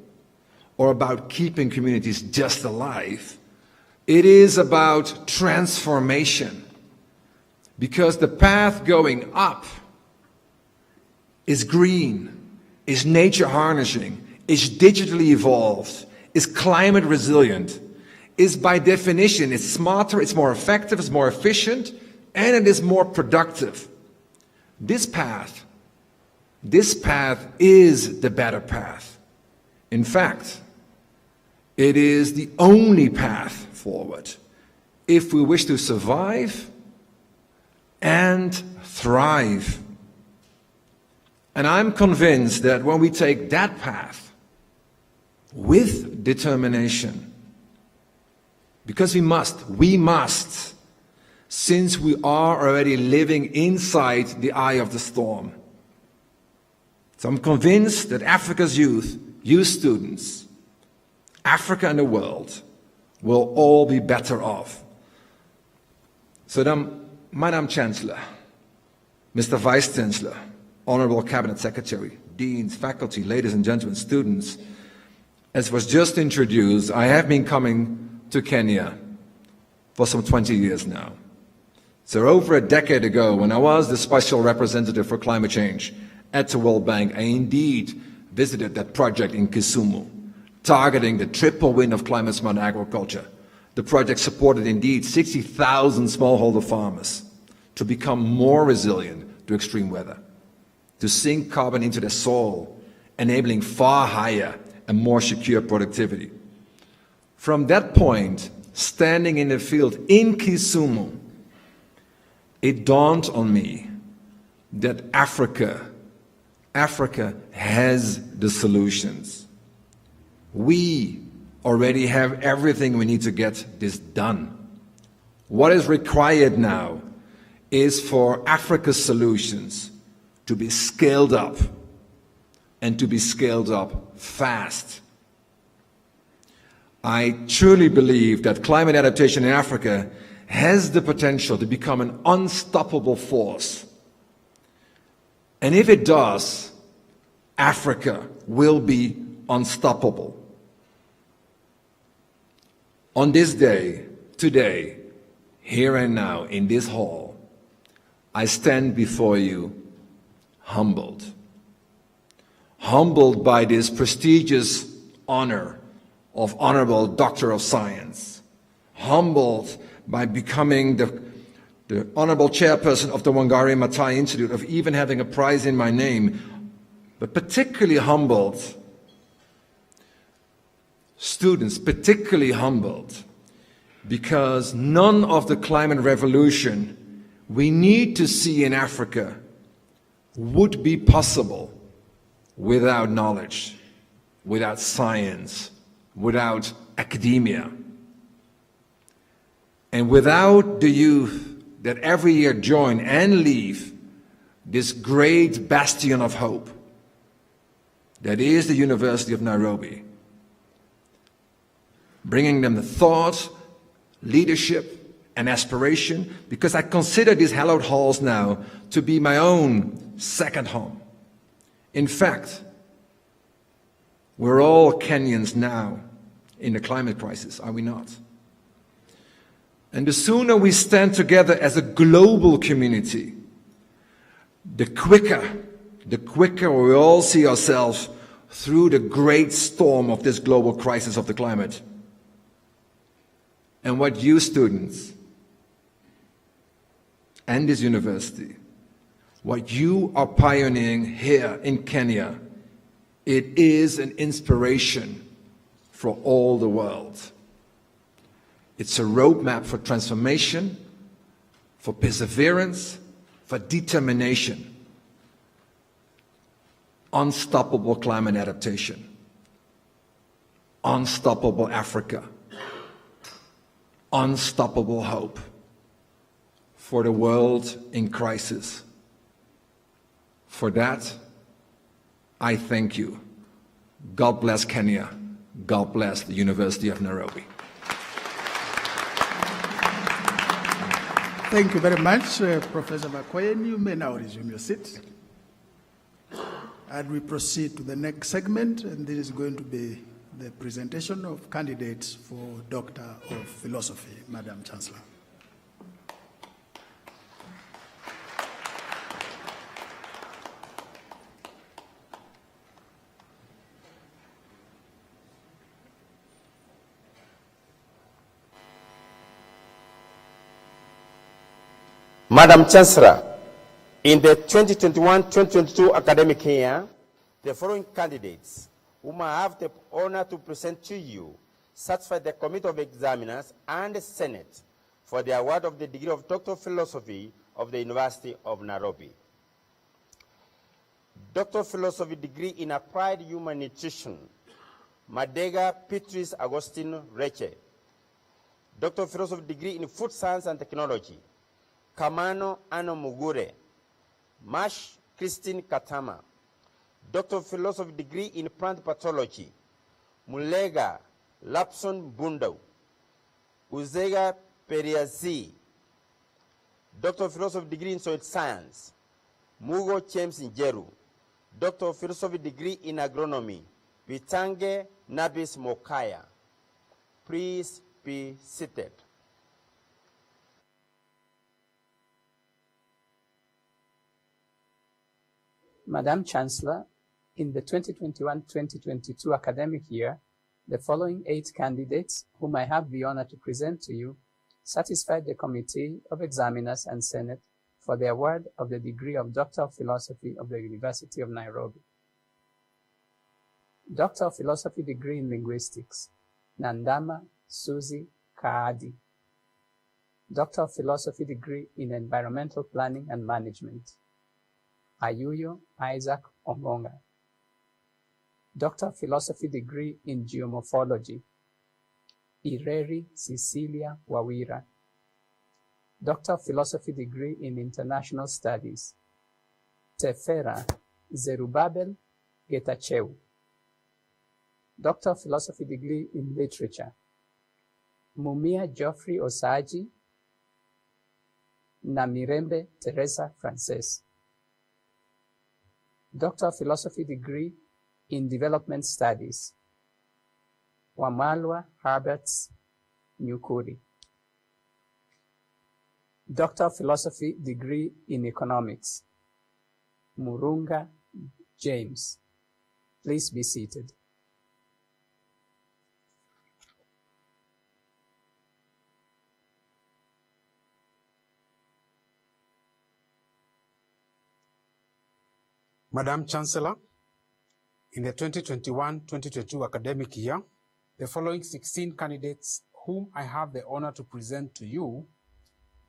or about keeping communities just alive. It is about transformation, because the path going up is green, is nature harnessing, is digitally evolved, is climate resilient, is by definition, it's smarter, it's more effective, it's more efficient, and it is more productive. This path is the better path. In fact, it is the only path forward if we wish to survive and thrive. And I'm convinced that when we take that path with determination, because we must, since we are already living inside the eye of the storm. So I'm convinced that Africa's youth students, Africa and the world will all be better off. So, Madam Chancellor, Mr. Vice Chancellor, Honorable Cabinet Secretary, deans, faculty, ladies and gentlemen, students, as was just introduced, I have been coming to Kenya for some 20 years now. So over a decade ago, when I was the Special Representative for Climate Change at the World Bank, I indeed visited that project in Kisumu, targeting the triple win of climate-smart agriculture. The project supported indeed 60,000 smallholder farmers to become more resilient to extreme weather, to sink carbon into their soil, enabling far higher and more secure productivity. From that point, standing in the field in Kisumu, it dawned on me that Africa has the solutions. We already have everything we need to get this done. What is required now is for Africa's solutions to be scaled up, and to be scaled up fast. I truly believe that climate adaptation in Africa has the potential to become an unstoppable force. And if it does, Africa will be unstoppable. On this day, today, here and now, in this hall, I stand before you humbled. Humbled by this prestigious honor of Honorable Doctor of Science. Humbled by becoming the Honorable Chairperson of the Wangari Maathai Institute, of even having a prize in my name. But particularly humbled, students, particularly humbled, because none of the climate revolution we need to see in Africa would be possible without knowledge, without science, without academia, and without the youth that every year join and leave this great bastion of hope that is the University of Nairobi, bringing them the thought, leadership, and aspiration, because I consider these hallowed halls now to be my own second home. In fact, we're all Kenyans now in the climate crisis, are we not? And the sooner we stand together as a global community, the quicker we all see ourselves through the great storm of this global crisis of the climate. And what you students and this university, what you are pioneering here in Kenya, it is an inspiration for all the world. It's a roadmap for transformation, for perseverance, for determination. Unstoppable climate adaptation. Unstoppable Africa. Unstoppable hope for the world in crisis. For that, I thank you. God bless Kenya. God bless the University of Nairobi. Thank you very much, Professor Vakoyen. You may now resume your seat. And we proceed to the next segment, and this is going to be the presentation of candidates for Doctor of Philosophy, Madam Chancellor. Madam Chancellor, in the 2021-2022 academic year, the following candidates, whom I have the honor to present to you, satisfied the Committee of Examiners and the Senate for the award of the degree of Doctor of Philosophy of the University of Nairobi. Doctor of Philosophy degree in Applied Human Nutrition, Madega Petrus Agostino Reche. Doctor of Philosophy degree in Food Science and Technology, Kamano Ano Mugure, Mash Christine Katama. Doctor of Philosophy degree in Plant Pathology, Mulega Lapson Bundau, Uzega Periazi. Doctor of Philosophy degree in Soil Science, Mugo James Njeru, Doctor of Philosophy degree in Agronomy, Bitange Nabis Mokaya. Please be seated. Madam Chancellor, in the 2021-2022 academic year, the following 8 candidates, whom I have the honor to present to you, satisfied the Committee of Examiners and Senate for the award of the degree of Doctor of Philosophy of the University of Nairobi. Doctor of Philosophy degree in Linguistics, Nandama Suzy Kaadi. Doctor of Philosophy degree in Environmental Planning and Management, Ayuyo Isaac Omonga. Doctor of Philosophy degree in Geomorphology, Ireri Cecilia Wawira. Doctor of Philosophy degree in International Studies, Tefera Zerubabel Getachew. Doctor of Philosophy degree in Literature, Mumia Geoffrey Osaji Namirembe Teresa Frances. Doctor of Philosophy degree in Development Studies, Wamalwa Herberts Nyukuri. Doctor of Philosophy degree in Economics, Murunga James. Please be seated. Madam Chancellor, in the 2021-2022 academic year, the following 16 candidates whom I have the honor to present to you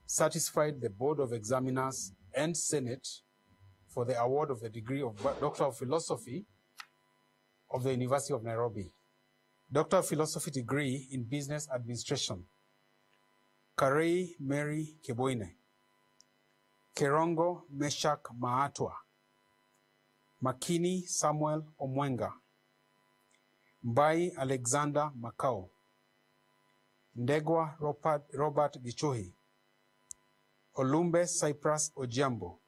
satisfied the Board of Examiners and Senate for the award of the degree of Doctor of Philosophy of the University of Nairobi. Doctor of Philosophy degree in Business Administration, Karei Mary Keboine, Kerongo Meshak Maatwa, Makini Samuel Omwenga, Mbai Alexander Makao, Ndegwa Robert Gichuhi, Olumbe Cyprus Ojiambo,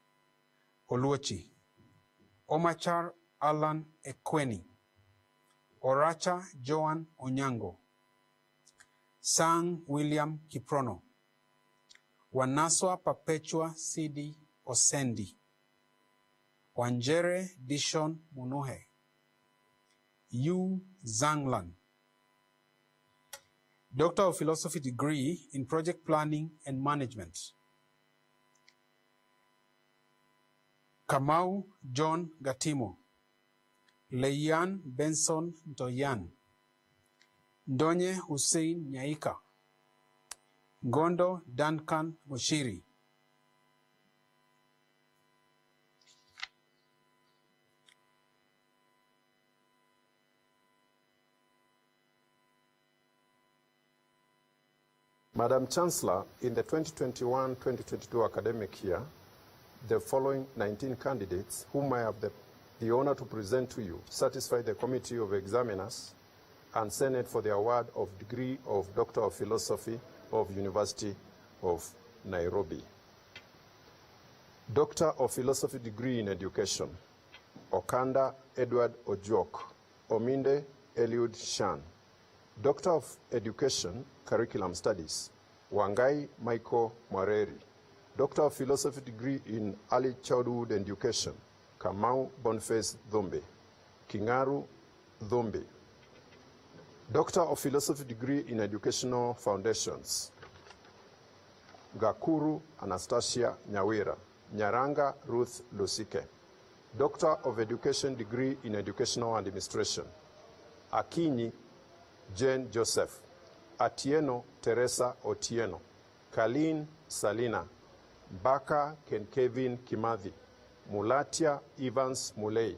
Oluochi, Omachar Alan Ekweni, Oracha Joan Onyango, Sang William Kiprono, Wanaswa Perpetua Sidi Osendi, Wanjere Dishon Munuhe, Yu Zanglan. Doctor of Philosophy degree in Project Planning and Management, Kamau John Gatimo, Leian Benson Ntoyan, Ndonye Hussein Nyaika, Ngondo Duncan Moshiri. Madam Chancellor, in the 2021-2022 academic year, the following 19 candidates, whom I have the honor to present to you, satisfy the Committee of Examiners and Senate for the award of degree of Doctor of Philosophy of University of Nairobi. Doctor of Philosophy degree in Education, Okanda Edward Ojok, Ominde Eliud Shan. Doctor of Education, Curriculum Studies, Wangai Michael Mwareri. Doctor of Philosophy degree in Early Childhood Education, Kamau Boniface Dhombe, Kingaru Dhombe. Doctor of Philosophy degree in Educational Foundations, Gakuru Anastasia Nyawira, Nyaranga Ruth Lusike. Doctor of Education degree in Educational Administration, Akinyi Jane Joseph, Atieno Teresa Otieno, Kalin Salina, Baka Ken Kevin Kimathi, Mulatia Evans Mulei,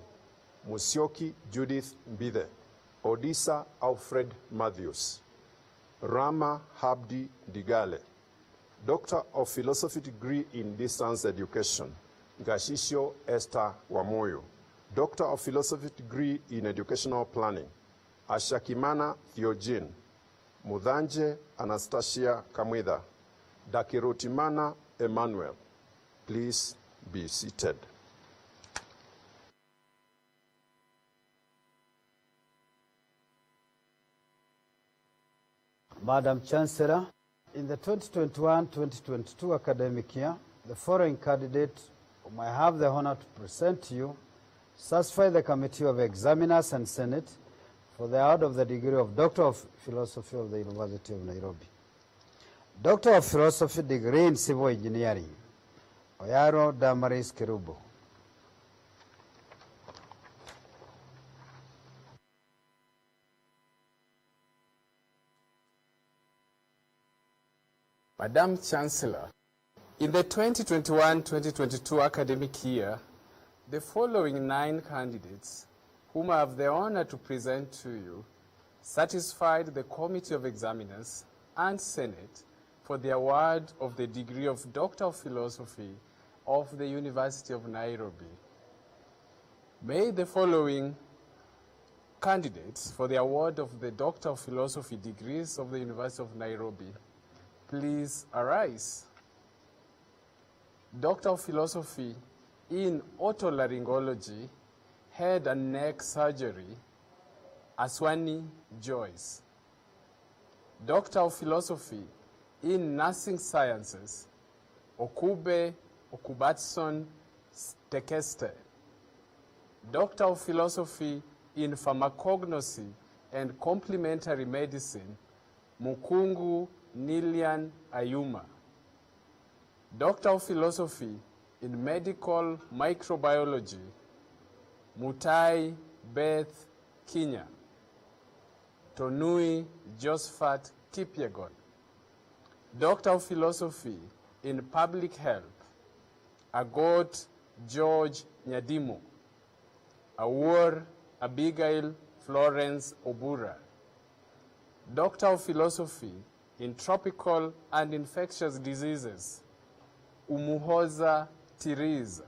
Musyoki Judith Mbithe, Odisa Alfred Matthews, Rama Habdi Digale. Doctor of Philosophy degree in Distance Education, Gashisho Esther Wamoyo. Doctor of Philosophy degree in Educational Planning, Ashakimana Theogene, Mudhanje Anastasia Kamwitha, Dakirutimana Emmanuel. Please be seated. Madam Chancellor, in the 2021-2022 academic year, the following candidate whom I have the honor to present to you satisfy the Committee of Examiners and Senate for the award of the degree of Doctor of Philosophy of the University of Nairobi. Doctor of Philosophy degree in Civil Engineering, Oyaro Damaris Kerubo. Madam Chancellor, in the 2021-2022 academic year, the following 9 candidates, whom I have the honor to present to you, satisfied the Committee of Examiners and Senate for the award of the degree of Doctor of Philosophy of the University of Nairobi. May the following candidates for the award of the Doctor of Philosophy degrees of the University of Nairobi please arise. Doctor of Philosophy in Otolaryngology, Head and Neck Surgery, Aswani Joyce. Doctor of Philosophy in Nursing Sciences, Okube Okubatson Tekeste. Doctor of Philosophy in Pharmacognosy and Complementary Medicine, Mukungu Nilian Ayuma. Doctor of Philosophy in Medical Microbiology, Mutai Beth Kinya. Tonui Josephat Kipyegon. Doctor of Philosophy in Public Health, Agot George Nyadimo. Awor Abigail Florence Obura. Doctor of Philosophy in Tropical and Infectious Diseases, Umuhoza Tiriza.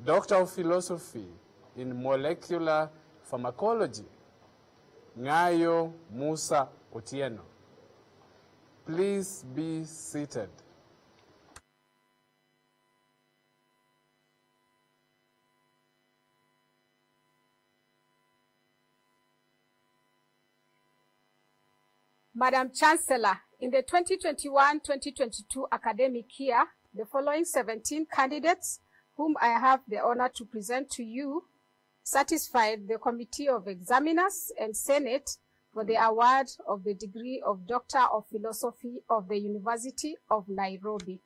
Doctor of Philosophy in Molecular Pharmacology, Ngayo Musa Otieno. Please be seated. Madam Chancellor, in the 2021-2022 academic year, the following 17 candidates, whom I have the honor to present to you, satisfied the Committee of Examiners and Senate for the award of the degree of Doctor of Philosophy of the University of Nairobi.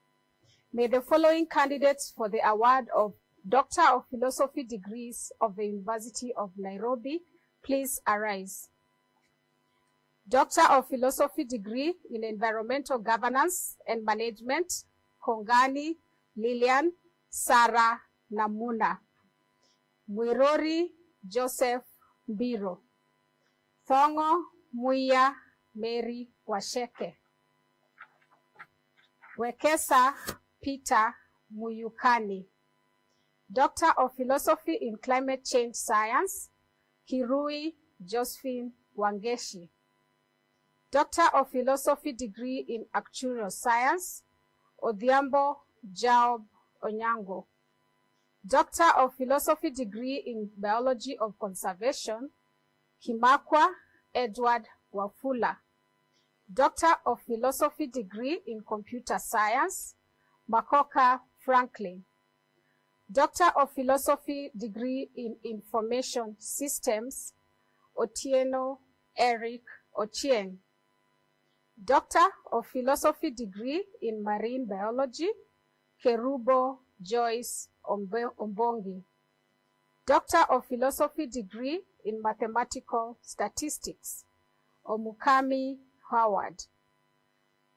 May the following candidates for the award of Doctor of Philosophy degrees of the University of Nairobi please arise. Doctor of Philosophy degree in Environmental Governance and Management, Kongani Lilian Sarah Namuna. Mwirori Joseph Mbiro. Thongo Muya Mary Washeke. Wekesa Peter Muyukani. Doctor of Philosophy in Climate Change Science, Kirui Josephine Wangeshi. Doctor of Philosophy degree in Actuarial Science, Odhiambo Jaob Onyango. Doctor of Philosophy degree in Biology of Conservation, Kimakwa Edward Wafula. Doctor of Philosophy degree in Computer Science, Makoka Franklin. Doctor of Philosophy degree in Information Systems, Otieno Eric Ochieng. Doctor of Philosophy degree in Marine Biology, Kerubo Joyce Ombongi. Doctor of Philosophy degree in Mathematical Statistics, Omukami Howard.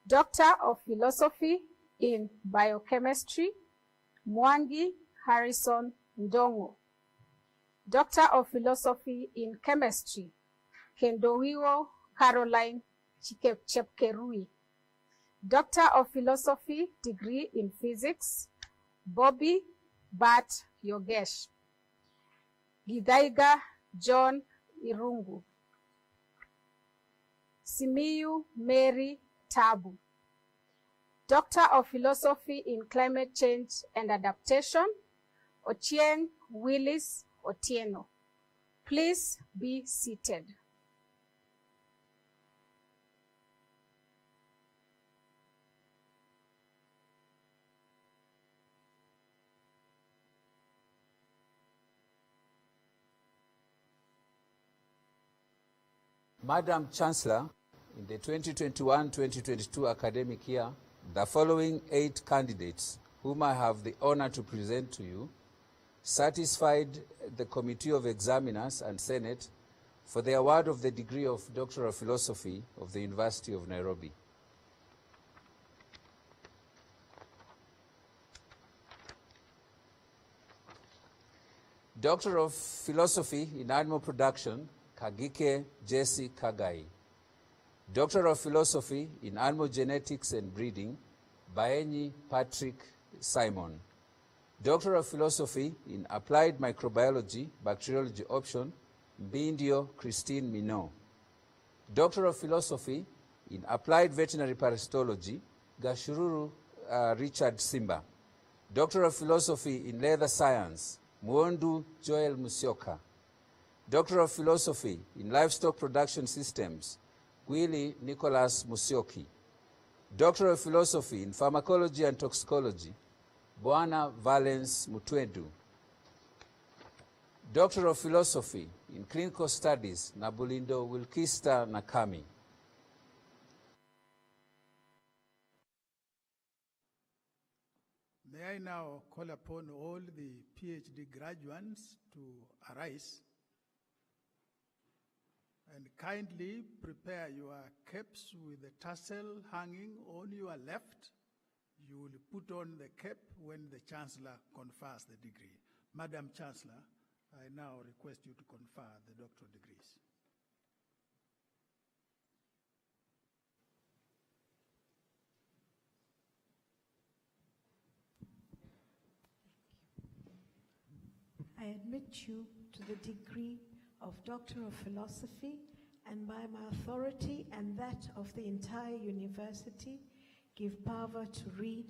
Doctor of Philosophy in Biochemistry, Mwangi Harrison Ndongo. Doctor of Philosophy in Chemistry, Kendowiwo Caroline Chepkerui. Doctor of Philosophy degree in Physics, Bobby Bat Yogesh. Gidaiga John Irungu. Simiyu Mary Tabu. Doctor of Philosophy in Climate Change and Adaptation, Ochieng Willis Otieno. Please be seated. Madam Chancellor, in the 2021-2022 academic year, the following 8 candidates, whom I have the honor to present to you, satisfied the Committee of Examiners and Senate for the award of the degree of Doctor of Philosophy of the University of Nairobi. Doctor of Philosophy in Animal Production, Kagike Jesse Kagai. Doctor of Philosophy in Animal Genetics and Breeding, Baenyi Patrick Simon. Doctor of Philosophy in Applied Microbiology, Bacteriology Option, Mbindio Christine Minot. Doctor of Philosophy in Applied Veterinary Parasitology, Gashururu Richard Simba. Doctor of Philosophy in Leather Science, Muondu Joel Musyoka. Doctor of Philosophy in Livestock Production Systems, Gwili Nicholas Musyoki. Doctor of Philosophy in Pharmacology and Toxicology, Bwana Valence Mutwedu. Doctor of Philosophy in Clinical Studies, Nabulindo Wilkista Nakami. May I now call upon all the PhD graduates to arise and kindly prepare your caps with the tassel hanging on your left. You will put on the cap when the Chancellor confers the degree. Madam Chancellor, I now request you to confer the doctoral degrees. I admit you to the degree of Doctor of Philosophy, and by my authority and that of the entire university, give power to read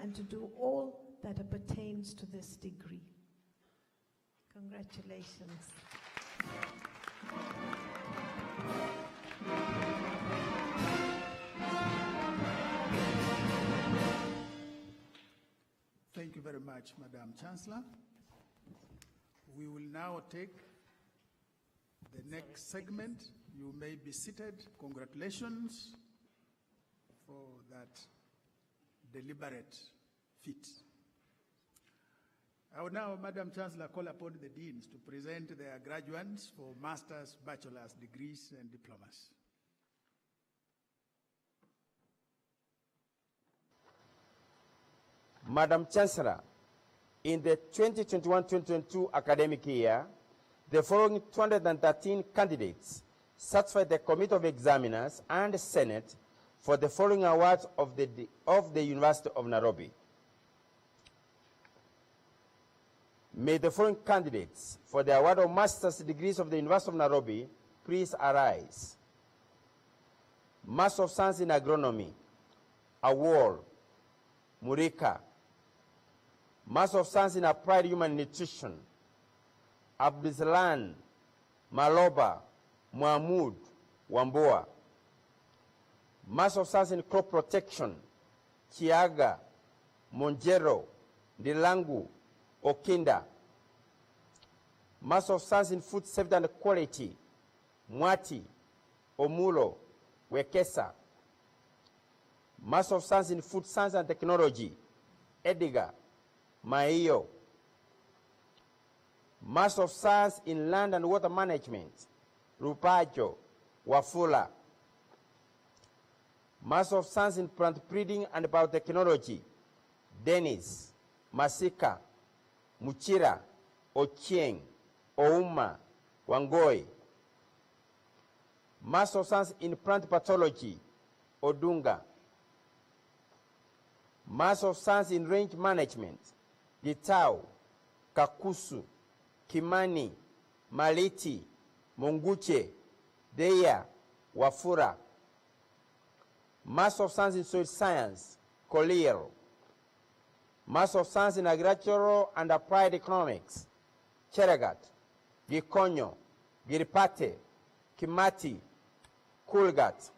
and to do all that pertains to this degree. Congratulations. Thank you very much, Madam Chancellor. We will now take the next segment. You may be seated. Congratulations for that deliberate feat. I will now, Madam Chancellor, call upon the deans to present their graduates for master's, bachelor's degrees and diplomas. Madam Chancellor, in the 2021-2022 academic year, the following 213 candidates satisfied the Committee of Examiners and Senate for the following awards of the University of Nairobi. May the following candidates for the award of master's degrees of the University of Nairobi please arise. Master of Science in Agronomy, Awol Murika. Master of Science in Applied Human Nutrition, Abdulsalan Maloba Mahmoud Wamboa. Master of Science in Crop Protection, Chiaga Monjero Dilangu Okinda. Master of Science in Food Safety and Quality, Mwati Omulo Wekesa. Master of Science in Food Science and Technology, Edgar Maiyo. Master of Science in Land and Water Management, Rupacho Wafula. Master of Science in Plant Breeding and Biotechnology, Dennis Masika Muchira Ochieng Ouma Wangoi. Master of Science in Plant Pathology, Odunga. Master of Science in Range Management, Gitao Kakusu Kimani Maliti Munguche Deya Wafura. Master of Science in Soil Science, Collier. Master of Science in Agricultural and Applied Economics, Cheragat, Gikonyo, Giripate, Kimati, Kulgat.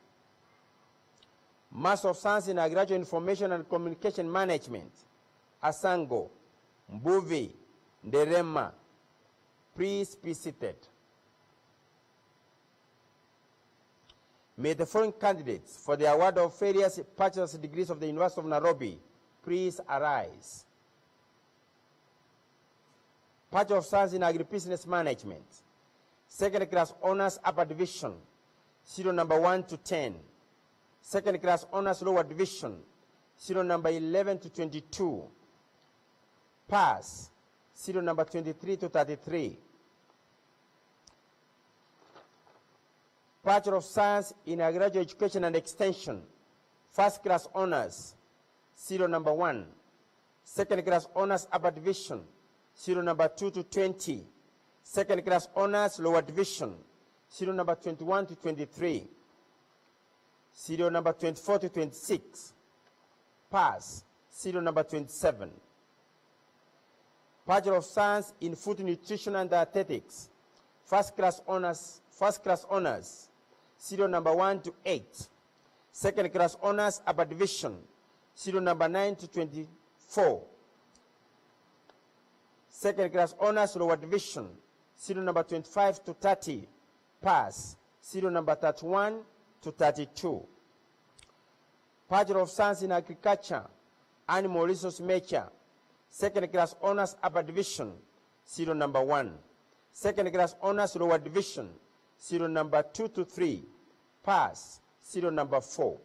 Master of Science in Agricultural Information and Communication Management, Asango, Mbuvi, Nderema. Please be seated. May the following candidates for the award of various bachelor's degrees of the University of Nairobi please arise. Bachelor of Science in Agribusiness Management, second class honors upper division, serial number 1 to 10. Second class honors lower division, serial number 11 to 22. Pass, serial number 23 to 33. Bachelor of Science in Agricultural Education and Extension, first class honors, serial number 1. Second class honors upper division, serial number 2 to 20. Second class honors lower division, serial number 21 to 23. Serial number 24 to 26. Pass, serial number 27. Bachelor of Science in Food Nutrition and Dietetics, first class honors, serial number 1 to 8. Second class honors upper division, serial number 9 to 24. Second class honors lower division, serial number 25 to 30. Pass, serial number 31 to 32. Bachelor of Science in Agriculture, Animal Resource Nature, second class honors upper division, serial number 1. Second class honors lower division, serial number 2 to 3. Pass, serial number 4.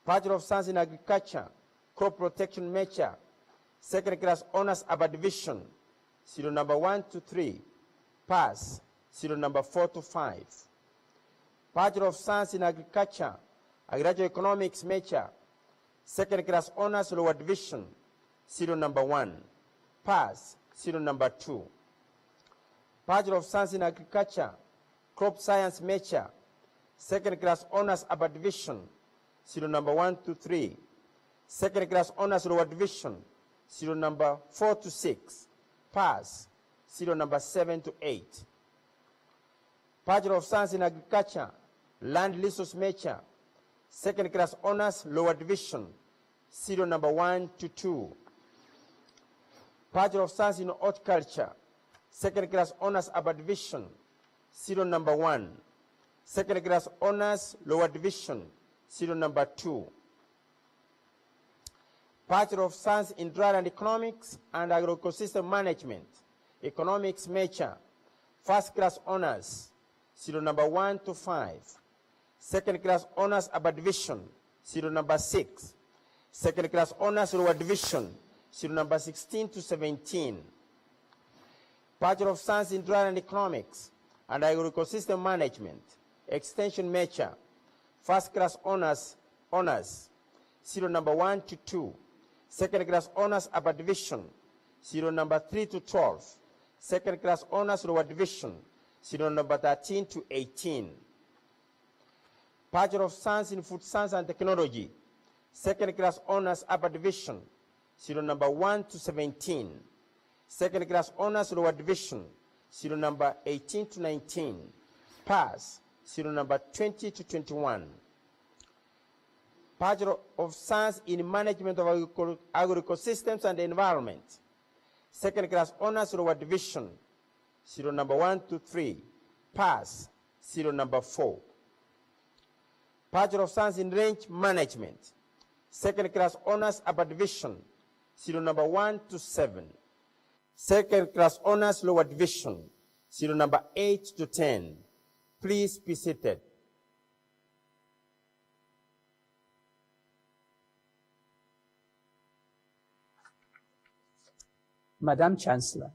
Bachelor of Science in Agriculture, Crop Protection Nature, second class honors upper division, serial number 1 to 3. Pass, serial number 4 to 5. Bachelor of Science in Agriculture, Agricultural Economics Nature, second class honors lower division, serial number 1. Pass, serial number 2. Bachelor of Science in Agriculture, Crop Science Nature, second class honors upper division, serial number 1 to 3. Second class honors lower division, serial number 4 to 6. Pass, serial number 7 to 8. Bachelor of Science in Agriculture, Land Resource Nature, second class honors lower division, serial number 1 to 2. Bachelor of Science in Horticulture, second class honors upper division, serial number 1. Second class honors lower division, serial number 2. Bachelor of Science in Dryland Economics and Agroecosystem Management, Economics Nature, first class honors, serial number 1 to 5. Second class honors upper division, serial number 6. Second class honors lower division, serial number 16 to 17. Bachelor of Science in Dryland Economics and Agroecosystem Management, Extension Nature, first class honors, serial number 1 to 2. Second class honors upper division, serial number 3 to 12. Second class honors lower division, serial number 13 to 18. Bachelor of Science in Food Science and Technology, second class honors upper division, serial number 1 to 17. Second class honors lower division, serial number 18 to 19. Pass, serial number 20 to 21. Bachelor of Science in Management of Agroecosystems and Environment, second class honors lower division, serial number 1 to 3. Pass, serial number 4. Bachelor of Science in Range Management, second class honors upper division, serial number 1 to 7. Second class honors lower division, serial number 8 to 10. Please be seated. Madam Chancellor,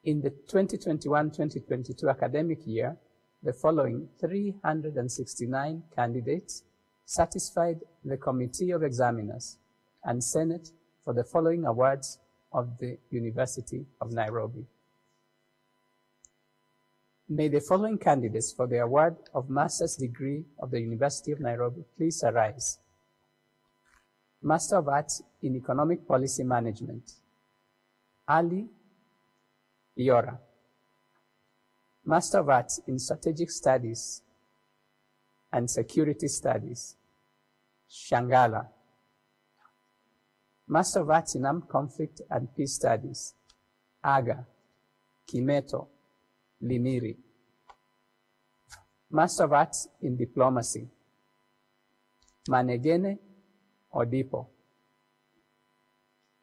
in the 2021-2022 academic year, the following 369 candidates satisfied the Committee of Examiners and Senate for the following awards of the University of Nairobi. May the following candidates for the award of Master's degree of the University of Nairobi please arise. Master of Arts in Economic Policy Management, Ali Iora. Master of Arts in Strategic Studies and Security Studies, Shangala. Master of Arts in Armed Conflict and Peace Studies, Aga, Kimeto, Limiri. Master of Arts in Diplomacy, Manegene Odipo.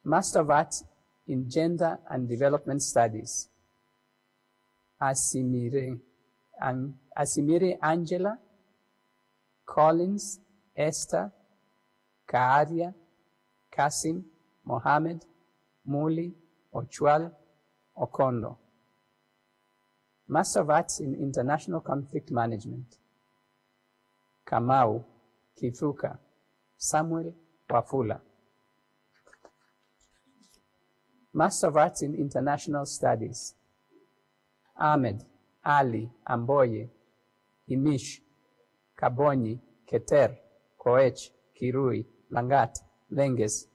Master of Arts in Gender and Development Studies, Asimire Angela, Collins, Esther, Kaaria, Kasim, Mohammed, Muli, Ochwal, Okondo. Master of Arts in International Conflict Management, Kamau, Kithuka, Samuel, Wafula. Master of Arts in International Studies, Ahmed, Ali, Amboye, Imish, Kabonyi, Keter, Koech, Kirui, Langat, Lenges,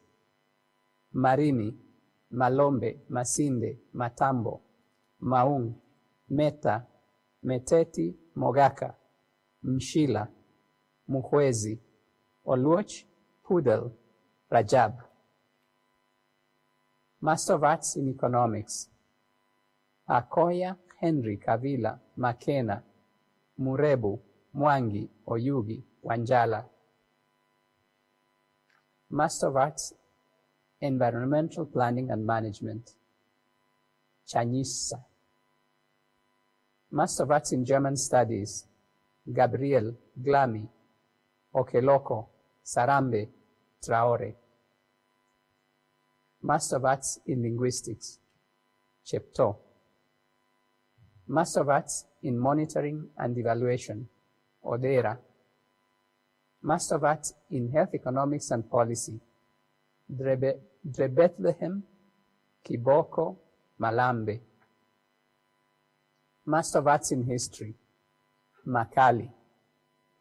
Marimi, Malombe, Masinde, Matambo, Maung, Meta, Meteti, Mogaka, Mshila, Muhwezi, Oluoch, Pudel, Rajab. Master of Arts in Economics, Akoya, Henry, Kavila, Makena, Murebu, Mwangi, Oyugi, Wanjala. Master of Arts, Environmental Planning and Management, Chanyisa. Master of Arts in German Studies, Gabriel, Glami, Okeloko, Sarambe, Traore. Master of Arts in Linguistics, Chepto. Master of Arts in Monitoring and Evaluation, Odera. Master of Arts in Health Economics and Policy, Drebethlehem, Kiboko, Malambe. Master of Arts in History, Makali.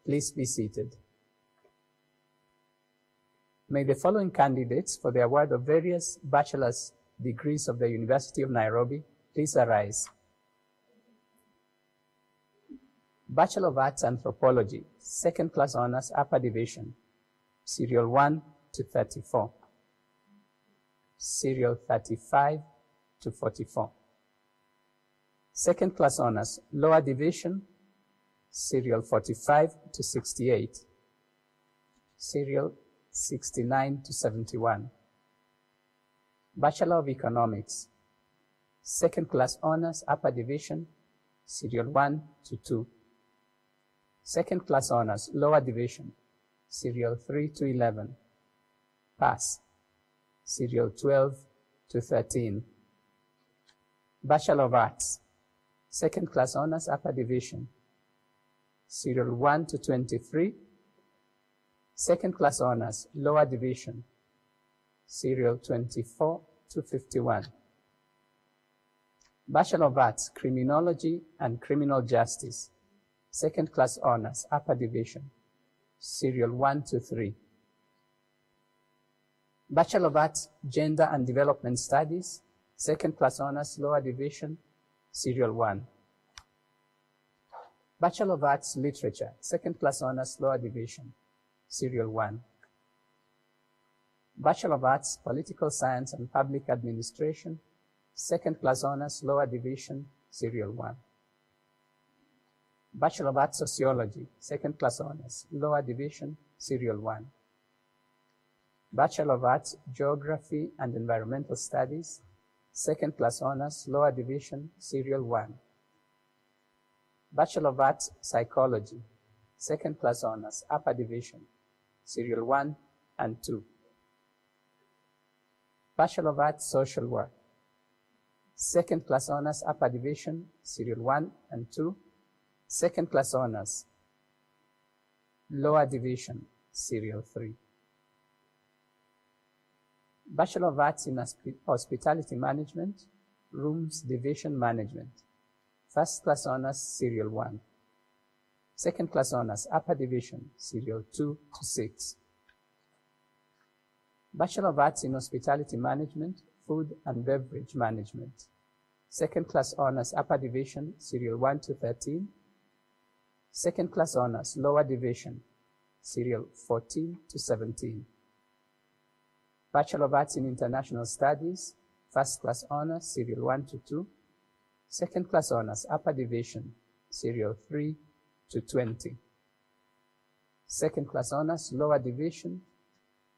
Please be seated. May the following candidates for the award of various bachelor's degrees of the University of Nairobi please arise. Bachelor of Arts Anthropology, Second Class Honors, Upper Division, Serial 1 to 34, Serial 35 to 44. Second Class Honors, Lower Division, Serial 45 to 68, Serial 69 to 71. Bachelor of Economics, Second Class Honors, Upper Division, Serial 1 to 2. Second Class Honors, Lower Division, Serial 3 to 11. Pass, Serial 12 to 13. Bachelor of Arts, Second Class Honors, Upper Division, Serial 1 to 23. Second Class Honors, Lower Division, Serial 24 to 51. Bachelor of Arts, Criminology and Criminal Justice, Second Class Honors, Upper Division, Serial 1 to 3. Bachelor of Arts, Gender and Development Studies, Second Class Honors, Lower Division, Serial 1. Bachelor of Arts, Literature, Second Class Honors, Lower Division, Serial 1. Bachelor of Arts, Political Science and Public Administration, Second Class Honors, Lower Division, Serial 1. Bachelor of Arts, Sociology, Second Class Honors, Lower Division, Serial 1. Bachelor of Arts, Geography and Environmental Studies, Second Class Honors, Lower Division, Serial 1. Bachelor of Arts, Psychology, Second Class Honors, Upper Division, Serial 1 and 2. Bachelor of Arts, Social Work, Second Class Honors, Upper Division, Serial 1 and 2. Second Class Honors, Lower Division, Serial 3. Bachelor of Arts in Hospitality Management, Rooms Division Management, First Class Honors, Serial 1. Second Class Honors, Upper Division, Serial 2 to 6. Bachelor of Arts in Hospitality Management, Food and Beverage Management. Second class honors, upper division, serial 1 to 13. Second class honors, lower division, serial 14 to 17. Bachelor of Arts in International Studies, first class honors, serial 1 to 2. Second class honors, upper division, serial 3 to 20. Second class honors, lower division,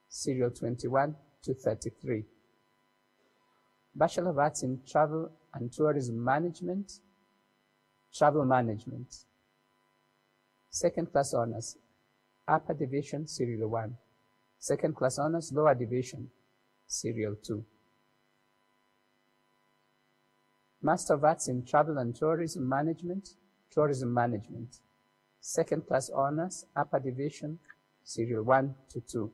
serial 21 to 33. Bachelor of Arts in Travel and Tourism Management, Travel Management. Second class honors, upper division, serial 1. Second class honors, lower division, serial 2. Master of Arts in Travel and Tourism Management, Tourism Management. Second class honors, upper division, serial 1 to 2.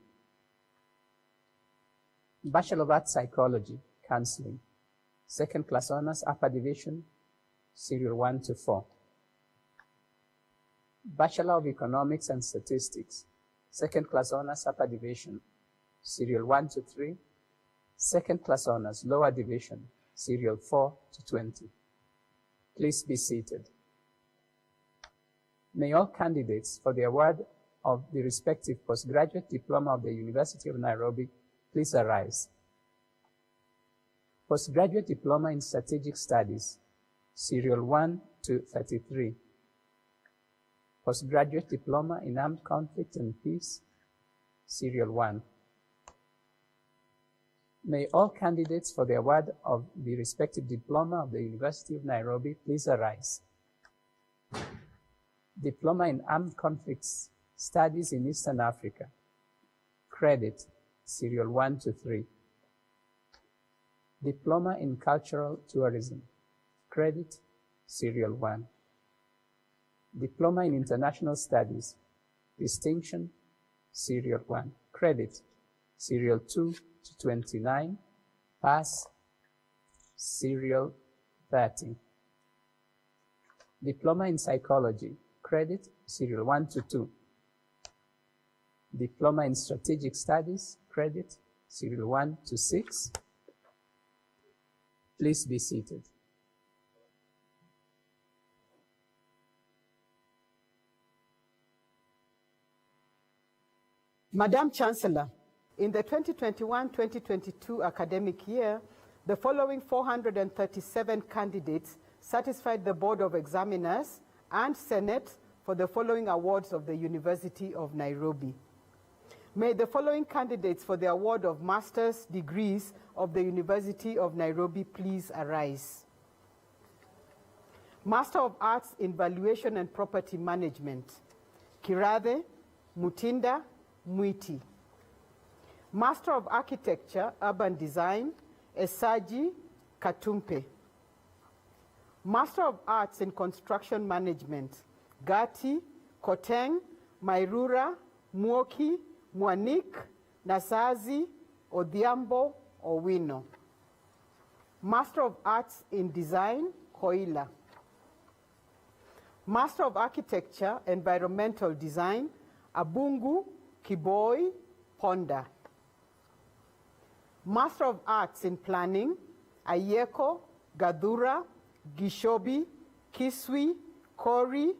Bachelor of Arts Psychology, Counseling. Second class honors, upper division, serial 1 to 4. Bachelor of Economics and Statistics. Second class honors, upper division, serial 1 to 3. Second class honors, lower division, serial 4 to 20. Please be seated. May all candidates for the award of the respective postgraduate diploma of the University of Nairobi please arise. Postgraduate Diploma in Strategic Studies, serial 1 to 33. Postgraduate Diploma in Armed Conflict and Peace, serial 1. May all candidates for the award of the respective diploma of the University of Nairobi please arise. Diploma in Armed Conflicts Studies in Eastern Africa, credit, serial 1 to 3. Diploma in Cultural Tourism, credit, serial 1. Diploma in International Studies, distinction, serial 1. Credit, serial 2 to 29. Pass, serial 30. Diploma in Psychology, credit, serial 1 to 2. Diploma in Strategic Studies, credit, serial 1 to 6. Please be seated. Madam Chancellor, in the 2021-2022 academic year, the following 437 candidates satisfied the Board of Examiners and Senate for the following awards of the University of Nairobi. May the following candidates for the award of master's degrees of the University of Nairobi please arise. Master of Arts in Valuation and Property Management, Kirathe Mutinda Mwiti. Master of Architecture, Urban Design, Esaji Katumpe. Master of Arts in Construction Management, Gati Koteng Mairura Mwoki Mwanik Nasazi Odhiambo Owino. Master of Arts in Design, Koila. Master of Architecture, Environmental Design, Abungu Kiboi Ponda. Master of Arts in Planning, Ayeko Gadura Gishobi Kiswi Kori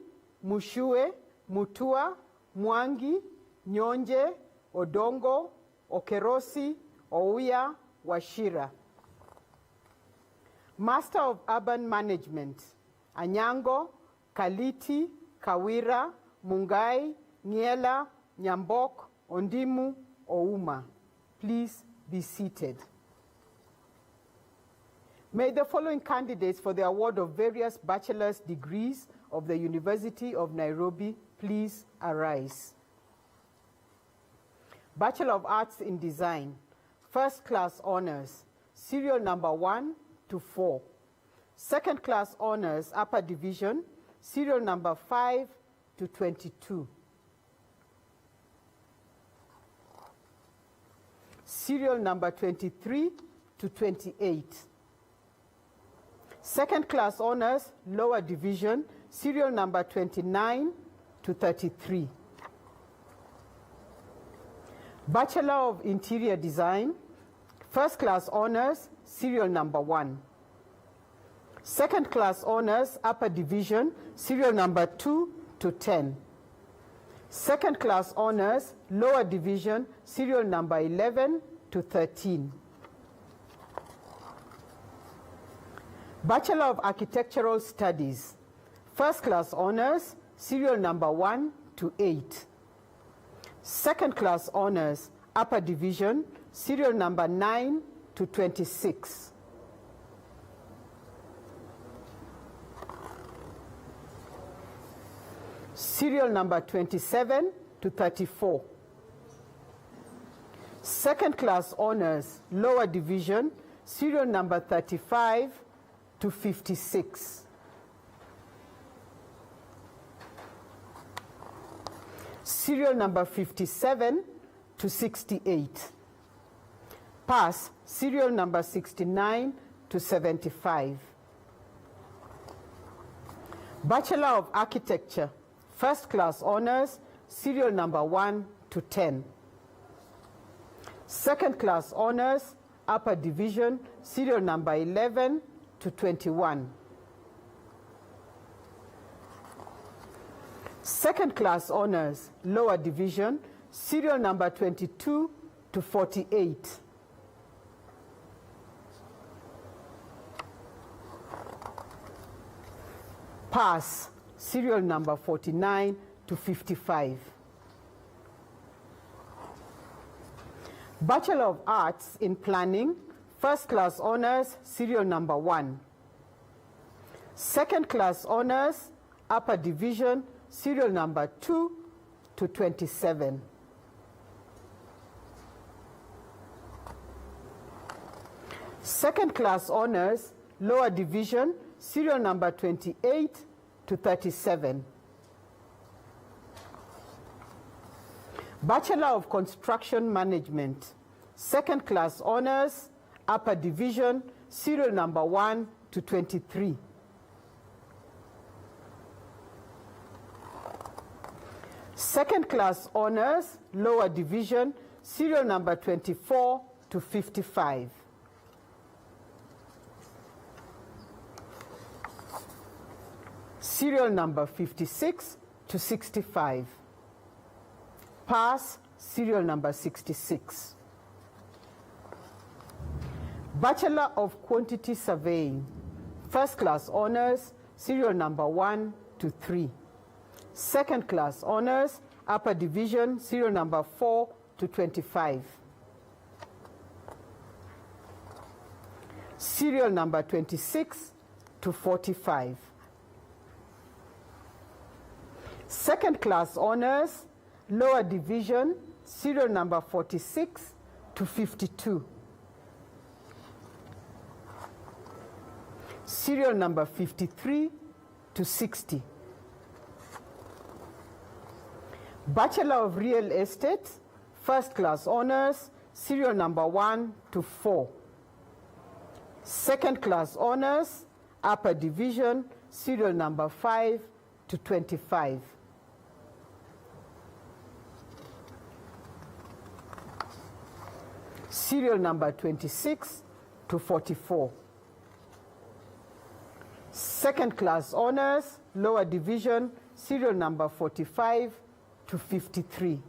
Mushue Mutua Mwangi Nyonje Odongo Okerosi Ouya Washira. Master of Urban Management, Anyango Kaliti Kawira Mungai Niela Nyambok Ondimu Ouma. Please be seated. May the following candidates for the award of various bachelor's degrees of the University of Nairobi please arise. Bachelor of Arts in Design, First Class Honors, serial number 1 to 4. Second Class Honors, Upper Division, serial number 5 to 22. Serial number 23 to 28. Second Class Honors, Lower Division, serial number 29 to 33. Bachelor of Interior Design, First Class Honors, Serial Number 1. Second Class Honors, Upper Division, Serial Number 2 to 10. Second Class Honors, Lower Division, Serial Number 11 to 13. Bachelor of Architectural Studies, First Class Honors, Serial Number 1 to 8. Second Class Honors, Upper Division, Serial Number 9 to 26. Serial Number 27 to 34. Second Class Honors, Lower Division, Serial Number 35 to 56. Serial Number 57 to 68. Pass, Serial Number 69 to 75. Bachelor of Architecture, First Class Honors, Serial Number 1 to 10. Second Class Honors, Upper Division, Serial Number 11 to 21. Second Class Honors, Lower Division, Serial Number 22 to 48. Pass, Serial Number 49 to 55. Bachelor of Arts in Planning, First Class Honors, Serial Number 1. Second Class Honors, Upper Division, Serial Number 2 to 27. Second Class Honors, Lower Division, Serial Number 28 to 37. Bachelor of Construction Management, Second Class Honors, Upper Division, Serial Number 1 to 23. Second Class Honors, Lower Division, Serial Number 24 to 55. Serial Number 56 to 65. Pass, Serial Number 66. Bachelor of Quantity Surveying, First Class Honors, Serial Number 1 to 3. Second Class Honors, Upper Division, Serial Number 4 to 25. Serial Number 26 to 45. Second Class Honors, Lower Division, Serial Number 46 to 52. Serial Number 53 to 60. Bachelor of Real Estate, First Class Honors, Serial Number 1 to 4. Second Class Honors, Upper Division, Serial Number 5 to 25. Serial Number 26 to 44. Second Class Honors, Lower Division, Serial Number 45 to 53.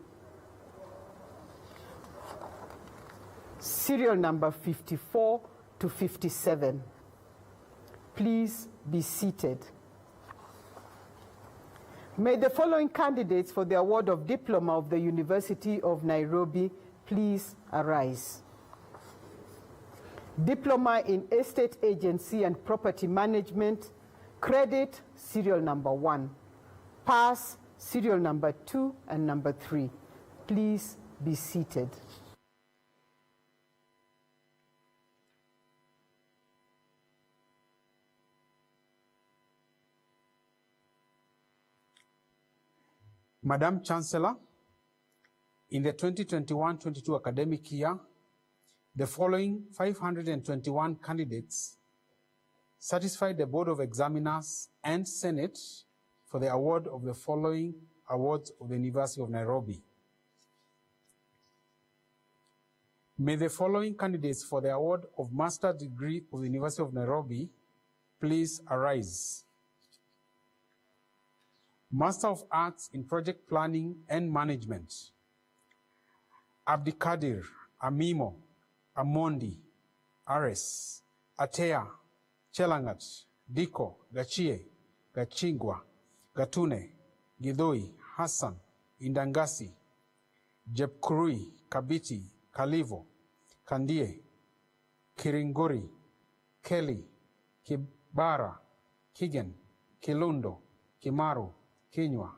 Serial Number 54 to 57. Please be seated. May the following candidates for the award of Diploma of the University of Nairobi please arise. Diploma in Estate Agency and Property Management, Credit, Serial Number 1. Pass, Serial Number 2 and Number 3. Please be seated. Madam Chancellor, in the 2021-22 academic year, the following 521 candidates satisfied the Board of Examiners and Senate for the award of the following awards of the University of Nairobi. May the following candidates for the award of master degree of the University of Nairobi please arise. Master of Arts in Project Planning and Management, Abdikadir Amimo Amondi, Ares, Atea, Chelangat, Diko, Gachie, Gachingwa, Gatune, Gidoi, Hassan, Indangasi, Jepkurui, Kabiti, Kalivo, Kandie, Kiringori, Kelly, Kibara, Kigen, Kilundo, Kimaru, Kinywa,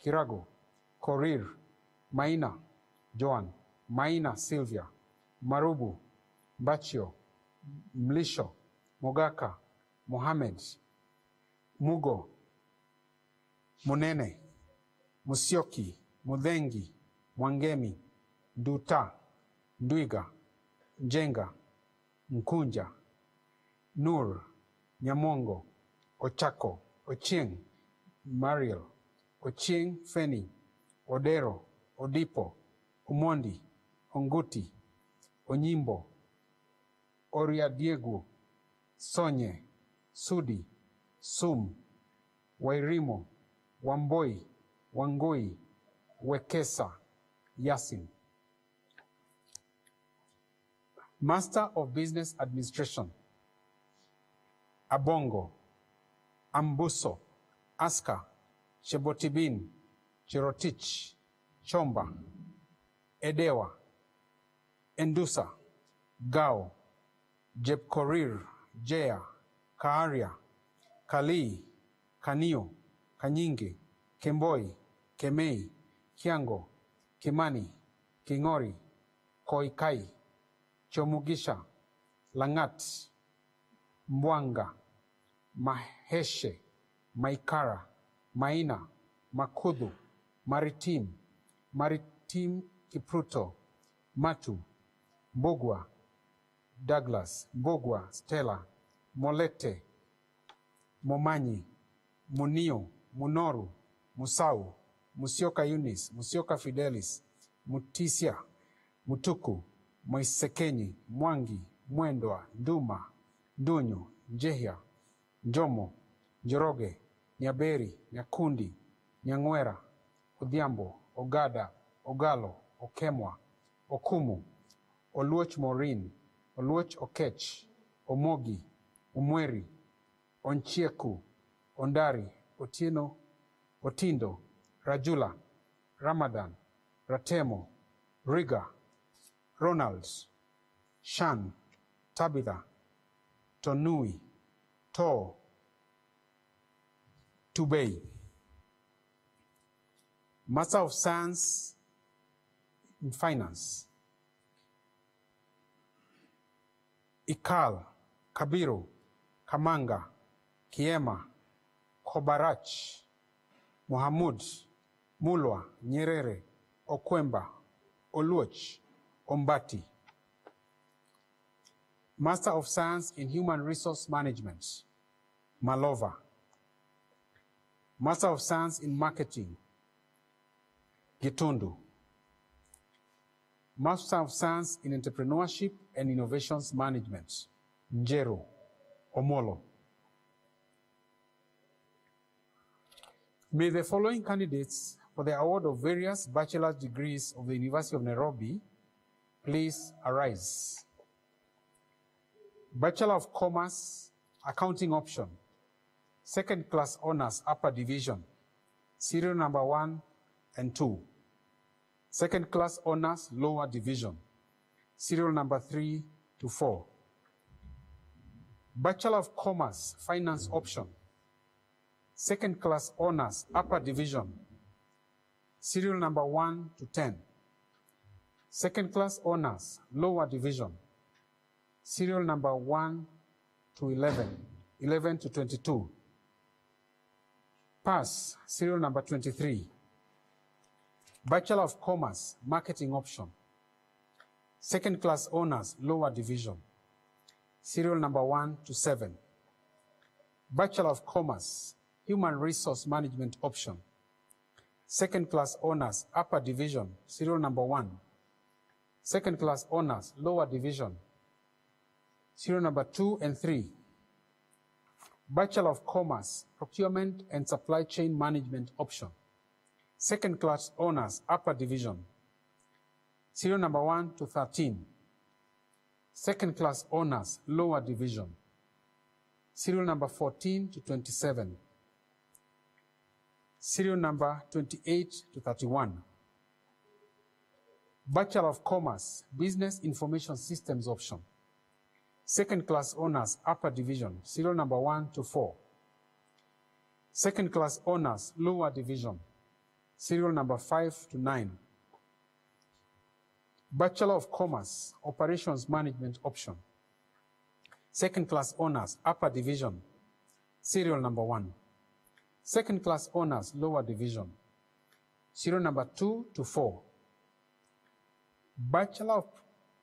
Kirago, Korir, Maina, Joan, Maina Sylvia, Marubu, Bachio, Mlisho, Mogaka, Mohamed, Mugo, Munene, Musyoki, Mudhengi, Mwangemi, Nduta, Ndwiga, Njenga, Nkunja, Nur, Nyamongo, Ochako, Ochieng, Mariel, Ochieng Feni, Odero, Odipo, Umondi, Onguti, Onyimbo, Oria Diego, Sonye, Sudi, Sum, Wairimo, Wamboi, Wangoi, Wekesa, Yasin. Master of Business Administration, Abongo, Ambuso, Aska, Chebotibin, Cherotich, Chomba, Edewa, Endusa, Gao, Jepkorir, Jea, Kaaria, Kali, Kanio, Kanyingi, Kemboi, Kemei, Kiango, Kimani, Kingori, Koikai, Chomugisha, Langat, Mwanga, Maheshe, Maikara, Maina, Makudu, Maritim, Maritim Kipruto, Matu, Mbogwa, Douglas, Mbogwa, Stella, Molete, Momanyi, Munio, Munoru, Musau, Musioka Eunice, Musioka Fidelis, Mutisia, Mutuku, Moisekenyi, Mwangi, Mwendwa, Nduma, Ndunyu, Njehia, Njomo, Njoroge, Nyaberi, Nyakundi, Nyang'wera, Odhiambo, Ogada, Ogalo, Okemwa, Okumu, Oluoch Maureen, Oluoch Okech, Omogi, Umweri, Onchieku, Ondari, Otieno, Otindo, Rajula, Ramadan, Ratemo, Riga, Ronald, Shan, Tabitha, Tonui, To, Tubei. Master of Science in Finance, Ikal, Kabiru, Kamanga, Kiema, Kobarach, Mohamud, Mulwa, Nyerere, Okwemba, Oluoch, Ombati. Master of Science in Human Resource Management, Malova. Master of Science in Marketing, Gitundu. Master of Science in Entrepreneurship and Innovations Management, Njero, Omolo. May the following candidates for the award of various bachelor's degrees of the University of Nairobi please arise. Bachelor of Commerce, Accounting Option, Second Class Honors, Upper Division, serial number 1 and 2. Second Class Honors, Lower Division, serial number 3 to 4. Bachelor of Commerce, Finance Option, Second Class Honors, Upper Division, serial number 1 to 10. Second Class Honors, Lower Division, serial number 1 to 11, 11 to 22. Pass, serial number 23. Bachelor of Commerce, Marketing Option, Second Class Honors, Lower Division, serial number 1 to 7. Bachelor of Commerce, Human Resource Management Option, Second Class Honors, Upper Division, serial number 1, Second class honors, lower division, serial number 2 and 3. Bachelor of Commerce, procurement and supply chain management option. Second class honors, upper division, serial number 1 to 13. Second class honors, lower division, serial number 14 to 27. Serial number 28 to 31. Bachelor of Commerce, Business Information Systems option. Second class honors, upper division, serial number 1 to 4. Second class honors, lower division, serial number 5 to 9. Bachelor of Commerce, Operations Management option. Second class honors, upper division, serial number 1. Second class honors, lower division, serial number 2 to 4. Bachelor of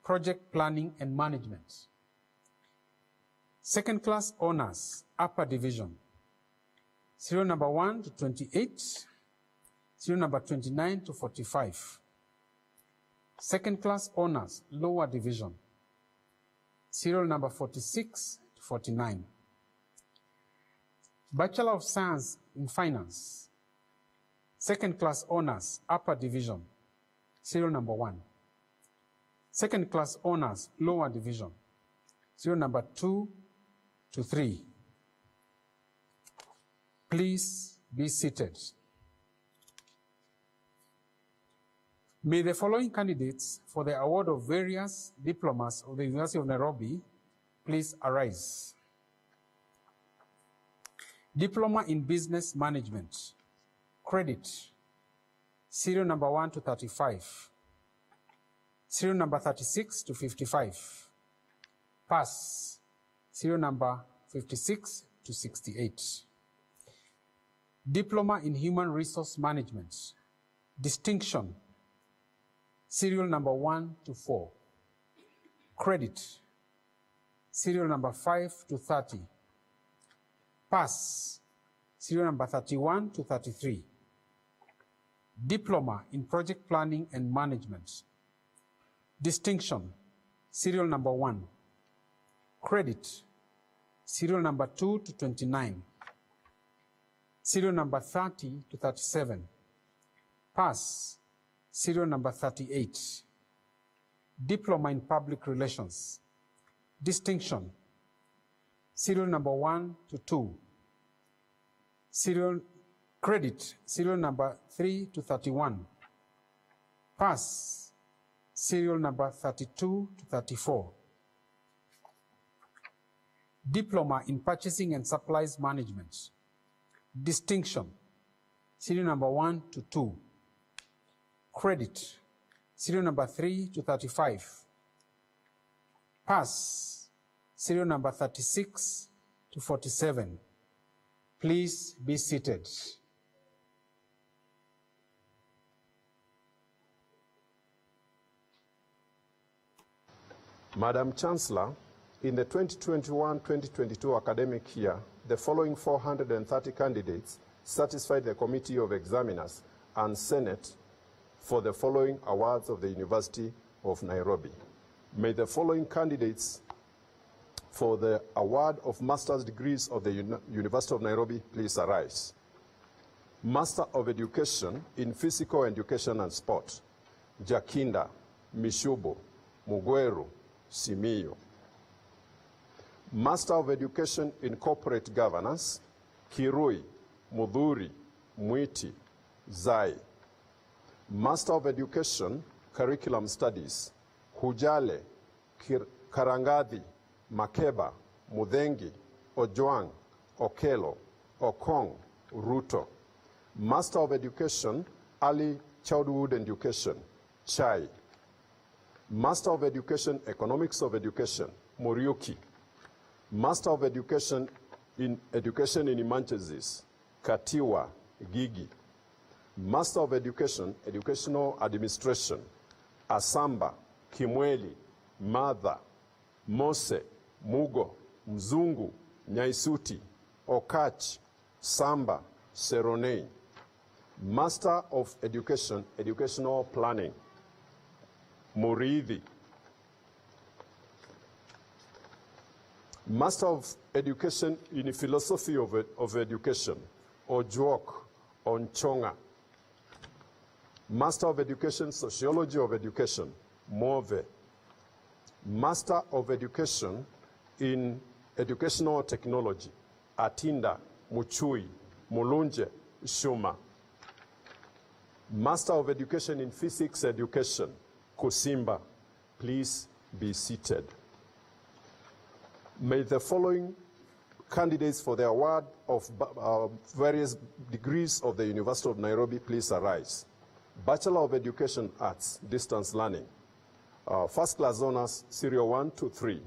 Project Planning and Management. Second class honors, upper division, serial number 1 to 28, serial number 29 to 45. Second class honors, lower division, serial number 46 to 49. Bachelor of Science in Finance. Second class honors, upper division, serial number 1. Second class honors, lower division, serial number 2 to 3. Please be seated. May the following candidates for the award of various diplomas of the University of Nairobi please arise. Diploma in Business Management, credit, serial number 1 to 35, serial number 36 to 55, pass, serial number 56 to 68. Diploma in Human Resource Management, distinction, serial number 1 to 4, credit, serial number 5 to 30, pass, serial number 31 to 33. Diploma in Project Planning and Management, distinction, serial number 1, credit, serial number 2 to 29, serial number 30 to 37, pass, serial number 38. Diploma in Public Relations, distinction, serial number 1 to 2, serial credit, serial number 3 to 31, pass, serial number 32 to 34. Diploma in Purchasing and Supplies Management, distinction, serial number 1 to 2, credit, serial number 3 to 35, pass, serial number 36 to 47. Please be seated. Madam Chancellor, in the 2021-2022 academic year, the following 430 candidates satisfied the Committee of Examiners and Senate for the following awards of the University of Nairobi. May the following candidates for the award of master's degrees of the University of Nairobi please arise. Master of Education in Physical Education and Sport, Jakinda Mishubo Mugweru Simiyu. Master of Education in Corporate Governance, Kirui Mudhuri Mwiti Zai. Master of Education Curriculum Studies, Hujale Karangadhi Makeba Mudhengi Ojwang Okelo Okong Ruto. Master of Education Early Childhood Education, Chai. Master of Education Economics of Education, Muriuki. Master of Education in Emergencies, Katiwa Gigi. Master of Education, Educational Administration, Asamba, Kimweli, Madha, Mose, Mugo, Mzungu, Nyaisuti, Okach, Samba, Seronei. Master of Education, Educational Planning, Muriithi. Master of Education in Philosophy of Education, Ojuok Onchonga. Master of Education, Sociology of Education, Move. Master of Education in Educational Technology, Atinda Muchui, Mulunje Shuma. Master of Education in Physics Education, Kusimba. Please be seated. May the following candidates for the award of various degrees of the University of Nairobi please arise. Bachelor of Education Arts, Distance Learning. First class honors, serial 1 to 3.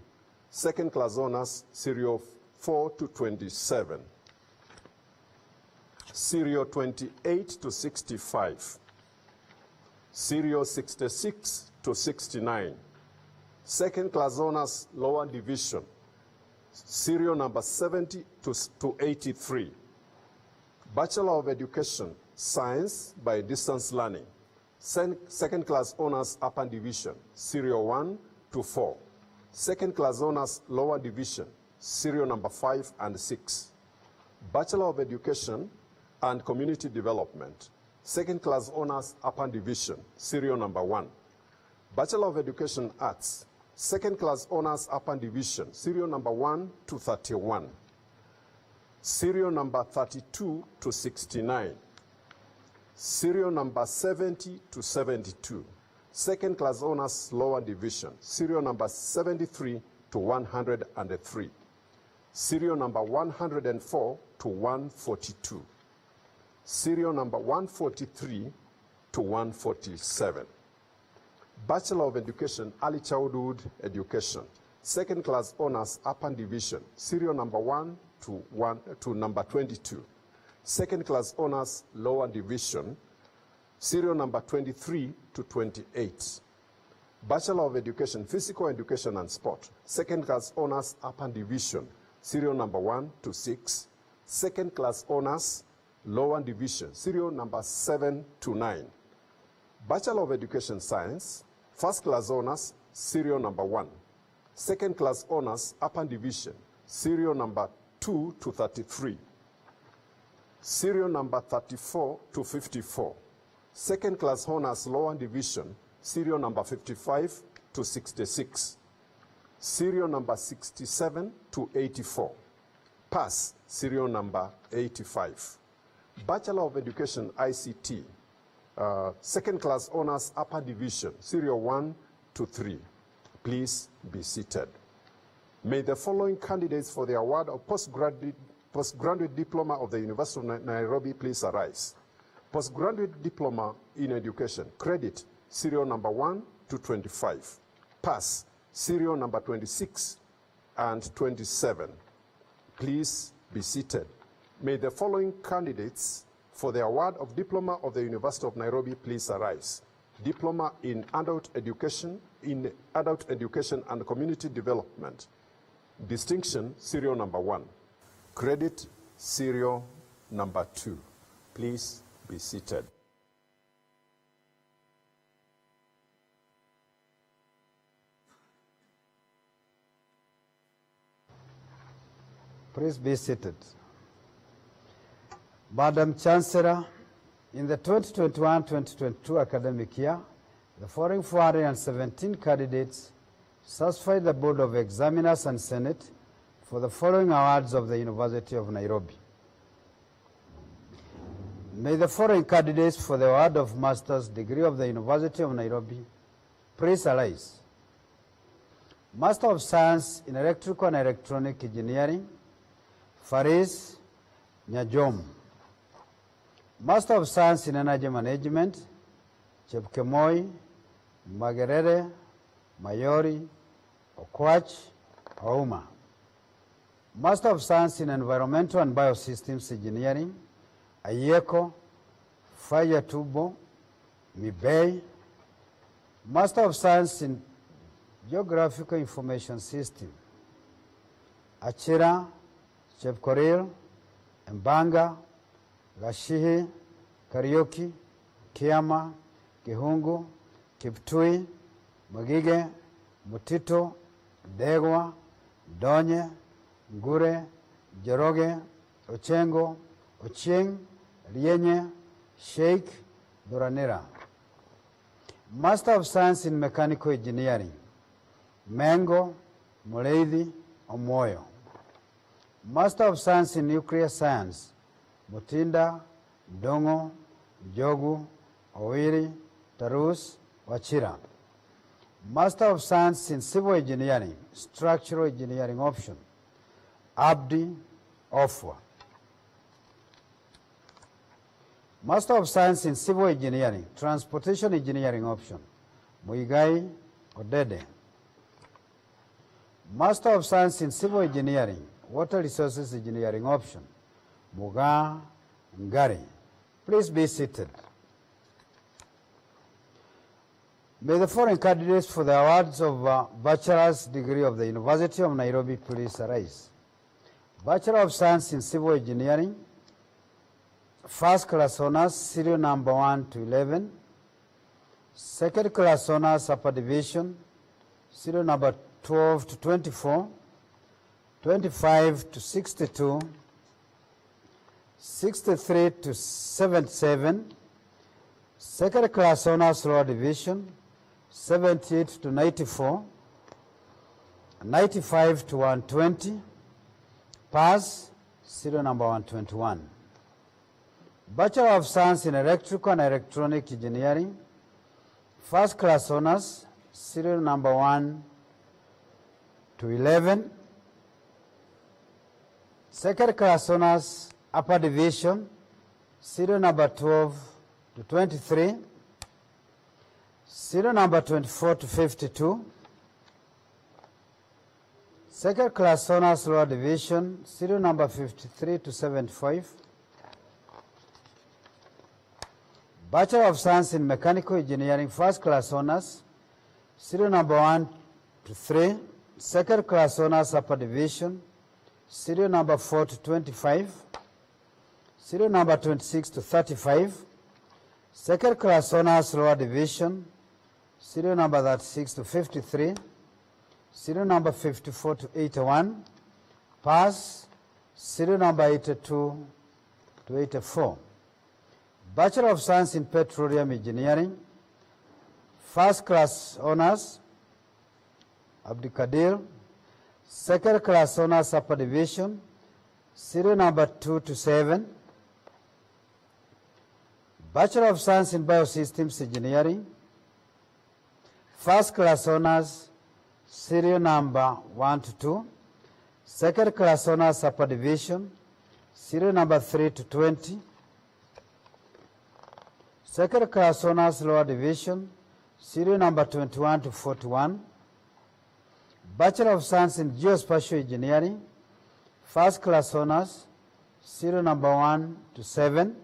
Second class honors, serial 4 to 27. Serial 28 to 65. Serial 66 to 69. Second class honors, lower division. Serial number 70 to 83. Bachelor of Education, Science by Distance Learning. Second class honors, upper division, serial 1 to 4. Second class honors, lower division, serial number 5 and 6. Bachelor of Education and Community Development. Second class honors, upper division, serial number 1. Bachelor of Education Arts. Second class honors, upper division, serial number 1 to 31. Serial number 32 to 69. Serial number 70 to 72. Second class honors, lower division, serial number 73 to 103. Serial number 104 to 142. Serial number 143 to 147. Bachelor of Education, Early Childhood Education. Second class honors, upper division, serial number 1 to number 22. Second class honors, lower division, serial number 23 to 28. Bachelor of Education, Physical Education and Sport. Second class honors, upper division, serial number 1 to 6. Second class honors, lower division, serial number 7 to 9. Bachelor of Education Science, first class honors, serial number 1. Second class honors, upper division, serial number 2 to 33. Serial number 34 to 54. Second class honors, lower division, serial number 55 to 66. Serial number 67 to 84. Pass, serial number 85. Bachelor of Education ICT. Second class honors, upper division, serial 1 to 3. Please be seated. May the following candidates for the award of postgraduate diploma of the University of Nairobi please arise. Postgraduate diploma in education, credit, serial number 1 to 25. Pass, serial number 26 and 27. Please be seated. May the following candidates for the award of diploma of the University of Nairobi please arise. Diploma in adult education and community development. Distinction, serial number 1. Credit, serial number 2. Please be seated. Please be seated. Madam Chancellor, in the 2021-2022 academic year, the following 417 candidates satisfied the Board of Examiners and Senate for the following awards of the University of Nairobi. May the following candidates for the award of Master's degree of the University of Nairobi please arise. Master of Science in Electrical and Electronic Engineering, Faris Nyajom. Master of Science in Energy Management, Chepkemoi Magerere Mayori Okwach Ouma. Master of Science in Environmental and Biosystems Engineering, Ayeko Fayatubo Mibei. Master of Science in Geographical Information System, Achira Chepkoril Mbanga Gashihi Karaoke Kiama Kihungu Kiptui Magige, Mutito, Degwa, Donye, Ngure, Jeroge, Ochengo, Ochieng, Rienye, Sheikh, Doranera. Master of Science in Mechanical Engineering, Mengo, Muleithi, Omoyo. Master of Science in Nuclear Science, Mutinda, Dongo, Jogu, Owiri, Tarus, Wachira. Master of Science in Civil Engineering, Structural Engineering option, Abdi, Ofwa. Master of Science in Civil Engineering, Transportation Engineering option, Muigai, Odede. Master of Science in Civil Engineering, Water Resources Engineering option, Muga, Ngari. Please be seated. May the foreign candidates for the awards of bachelor's degree of the University of Nairobi please arise. Bachelor of Science in Civil Engineering, first class honors, serial number 1 to 11. Second class honors, upper division, serial number 12 to 24, 25 to 62, 63 to 77. Second class honors, lower division, 78 to 94, 95 to 120, pass, serial number 121. Bachelor of Science in Electrical and Electronic Engineering, first class honors, serial number 1 to 11. Second class honors, upper division, serial number 12 to 23. Serial number 24 to 52. Second class honors, lower division, serial number 53 to 75. Bachelor of Science in Mechanical Engineering, first class honors, serial number 1 to 3. Second class honors, upper division, serial number 4 to 25. Serial number 26 to 35. Second class honors, lower division, serial number 36 to 53. Serial number 54 to 81. Pass, serial number 82 to 84. Bachelor of Science in Petroleum Engineering, first class honors, Abdikadir. Second class honors, upper division, serial number 2 to 7. Bachelor of Science in Biosystems Engineering, first class honors, serial number 1 to 2. Second class honors, upper division, serial number 3 to 20. Second class honors, lower division, serial number 21 to 41. Bachelor of Science in Geospatial Engineering, first class honors, serial number 1 to 7.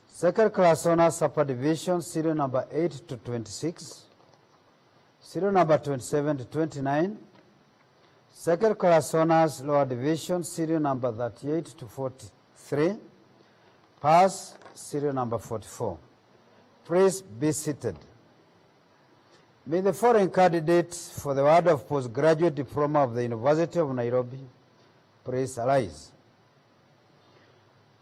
Second class honors, upper division, serial number 8 to 26. Serial number 27 to 29. Second class honors, lower division, serial number 38 to 43. Pass, serial number 44. Please be seated. May the foreign candidates for the award of postgraduate diploma of the University of Nairobi please arise.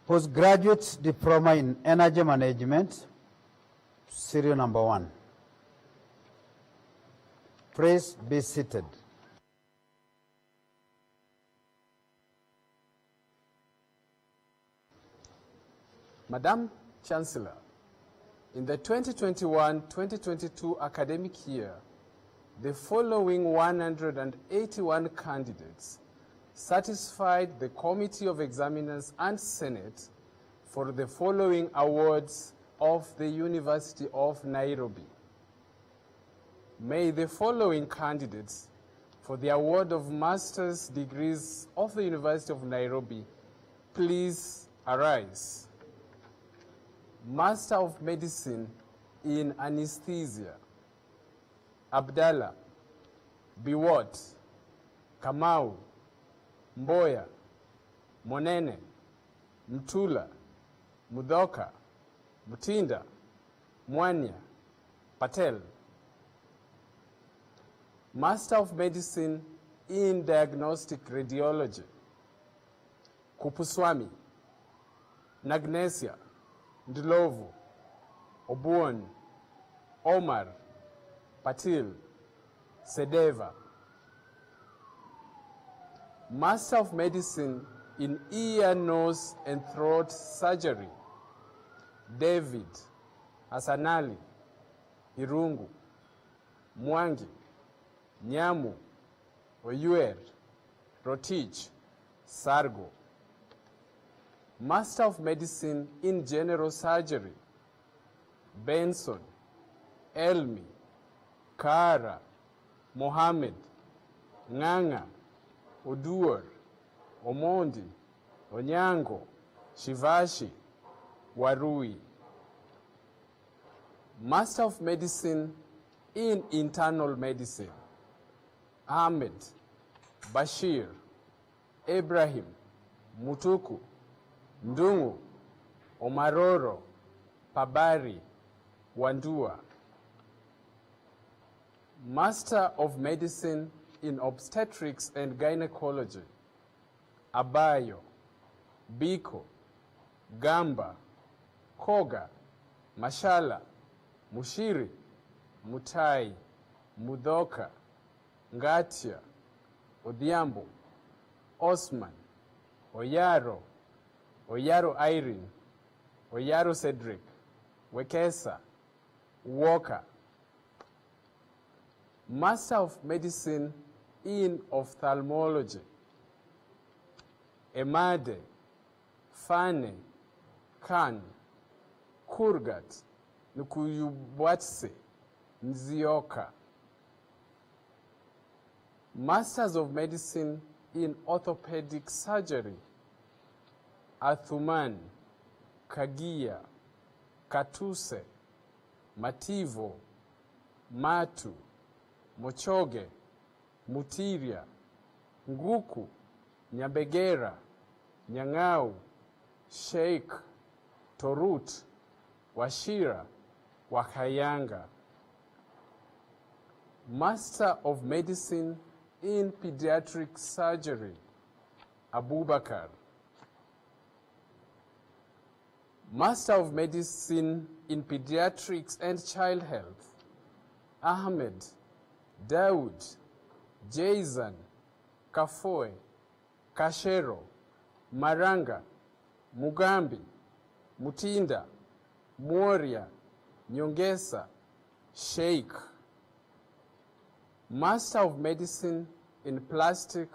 Postgraduate diploma in energy management, serial number 1. Please be seated. Madam Chancellor, in the 2021-2022 academic year, the following 181 candidates satisfied the Committee of Examiners and Senate for the following awards of the University of Nairobi. May the following candidates for the award of master's degrees of the University of Nairobi please arise. Master of Medicine in Anesthesia, Abdallah, Biwot, Kamau, Mboya, Monene, Mtula, Mudoka, Mutinda, Mwanya, Patel. Master of Medicine in Diagnostic Radiology, Kupuswami, Nagnesia, Ndlovu, Obuon, Omar, Patil, Sedeva. Master of Medicine in Ear, Nose, and Throat Surgery, David, Hasanali, Irungu, Mwangi, Nyamu, Oyuer, Rotich, Sargo. Master of Medicine in General Surgery, Benson, Elmi, Kara, Mohammed, Nganga, Oduor, Omondi, Onyango, Shivashi, Warui. Master of Medicine in Internal Medicine, Ahmed, Bashir, Ibrahim, Mutuku, Ndungu, Omaroro, Pabari, Wandua. Master of Medicine in Obstetrics and Gynecology, Abayo, Biko, Gamba, Koga, Mashala, Mushiri, Mutai, Mudoka, Ngatia, Odhiambo, Osman, Oyaro, Oyaro Irene, Oyaro Cedric, Wekesa, Walker. Master of Medicine in Ophthalmology, Emade, Fane, Khan, Kurgat, Nkuyubwatse, Nzioka. Masters of Medicine in Orthopedic Surgery, Athuman, Kagia, Katuse, Mativo, Matu, Mochoge, Mutiria, Nguku, Nyabegera, Nyang'au, Sheikh, Torut, Washira, Wakayanga. Master of Medicine in Pediatric Surgery, Abubakar. Master of Medicine in Pediatrics and Child Health, Ahmed, Daud, Jason, Kafoe, Kashero, Maranga, Mugambi, Mutinda, Moria, Nyongesa, Sheikh. Master of Medicine in Plastic,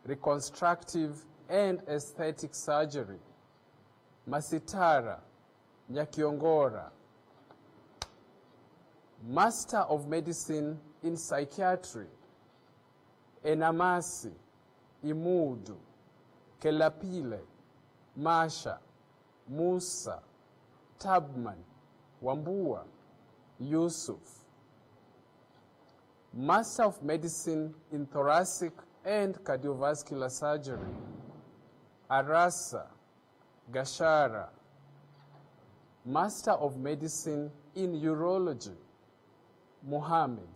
Reconstructive, and Aesthetic Surgery, Masitara, Nyakiongora. Master of Medicine in Psychiatry, Enamasi, Imudu, Kelapile, Masha, Musa, Tabman, Wambua, Yusuf. Master of Medicine in Thoracic and Cardiovascular Surgery, Arasa, Gashara. Master of Medicine in Urology, Muhammad.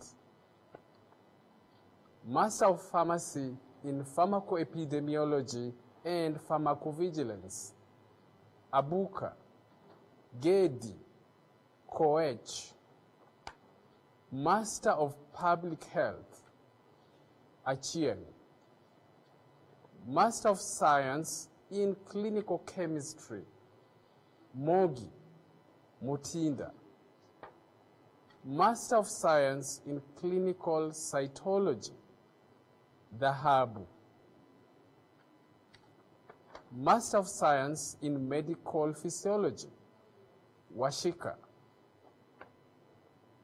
Master of Pharmacy in Pharmacoepidemiology and Pharmacovigilance, Abuka, Gedi, Koech. Master of Public Health, Achieng. Master of Science in Clinical Chemistry, Mogi, Mutinda. Master of Science in Clinical Cytology, Dhahabu. Master of Science in Medical Physiology, Washika.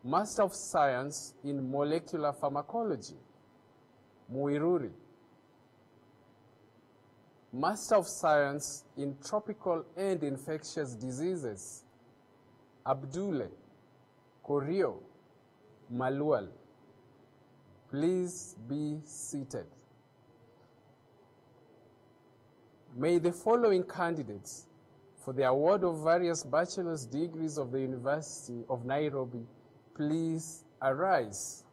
Master of Science in Molecular Pharmacology, Muiruri. Master of Science in Tropical and Infectious Diseases, Abdule, Korio, Malual. Please be seated. May the following candidates for the award of various bachelor's degrees of the University of Nairobi please arise.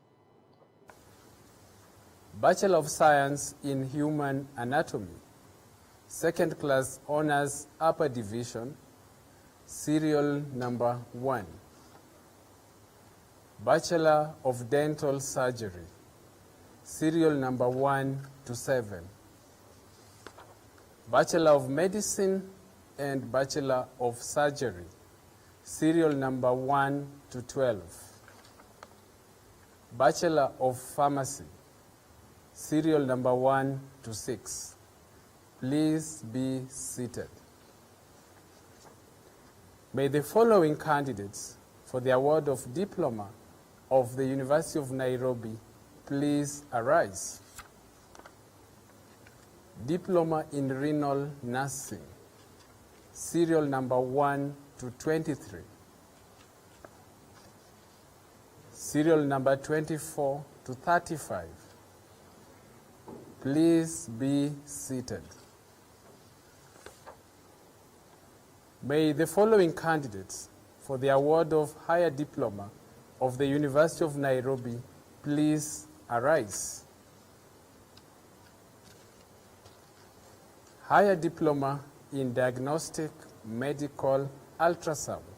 Bachelor of Science in Human Anatomy, second class honors upper division, serial number 1. Bachelor of Dental Surgery, serial number 1 to 7. Bachelor of Medicine and Bachelor of Surgery, serial number 1 to 12. Bachelor of Pharmacy, serial number 1 to 6. Please be seated. May the following candidates for the award of Diploma of the University of Nairobi please arise. Diploma in Renal Nursing, serial number 1 to 23. Serial number 24 to 35. Please be seated. May the following candidates for the award of Higher Diploma of the University of Nairobi please arise. Higher Diploma in Diagnostic Medical Ultrasound,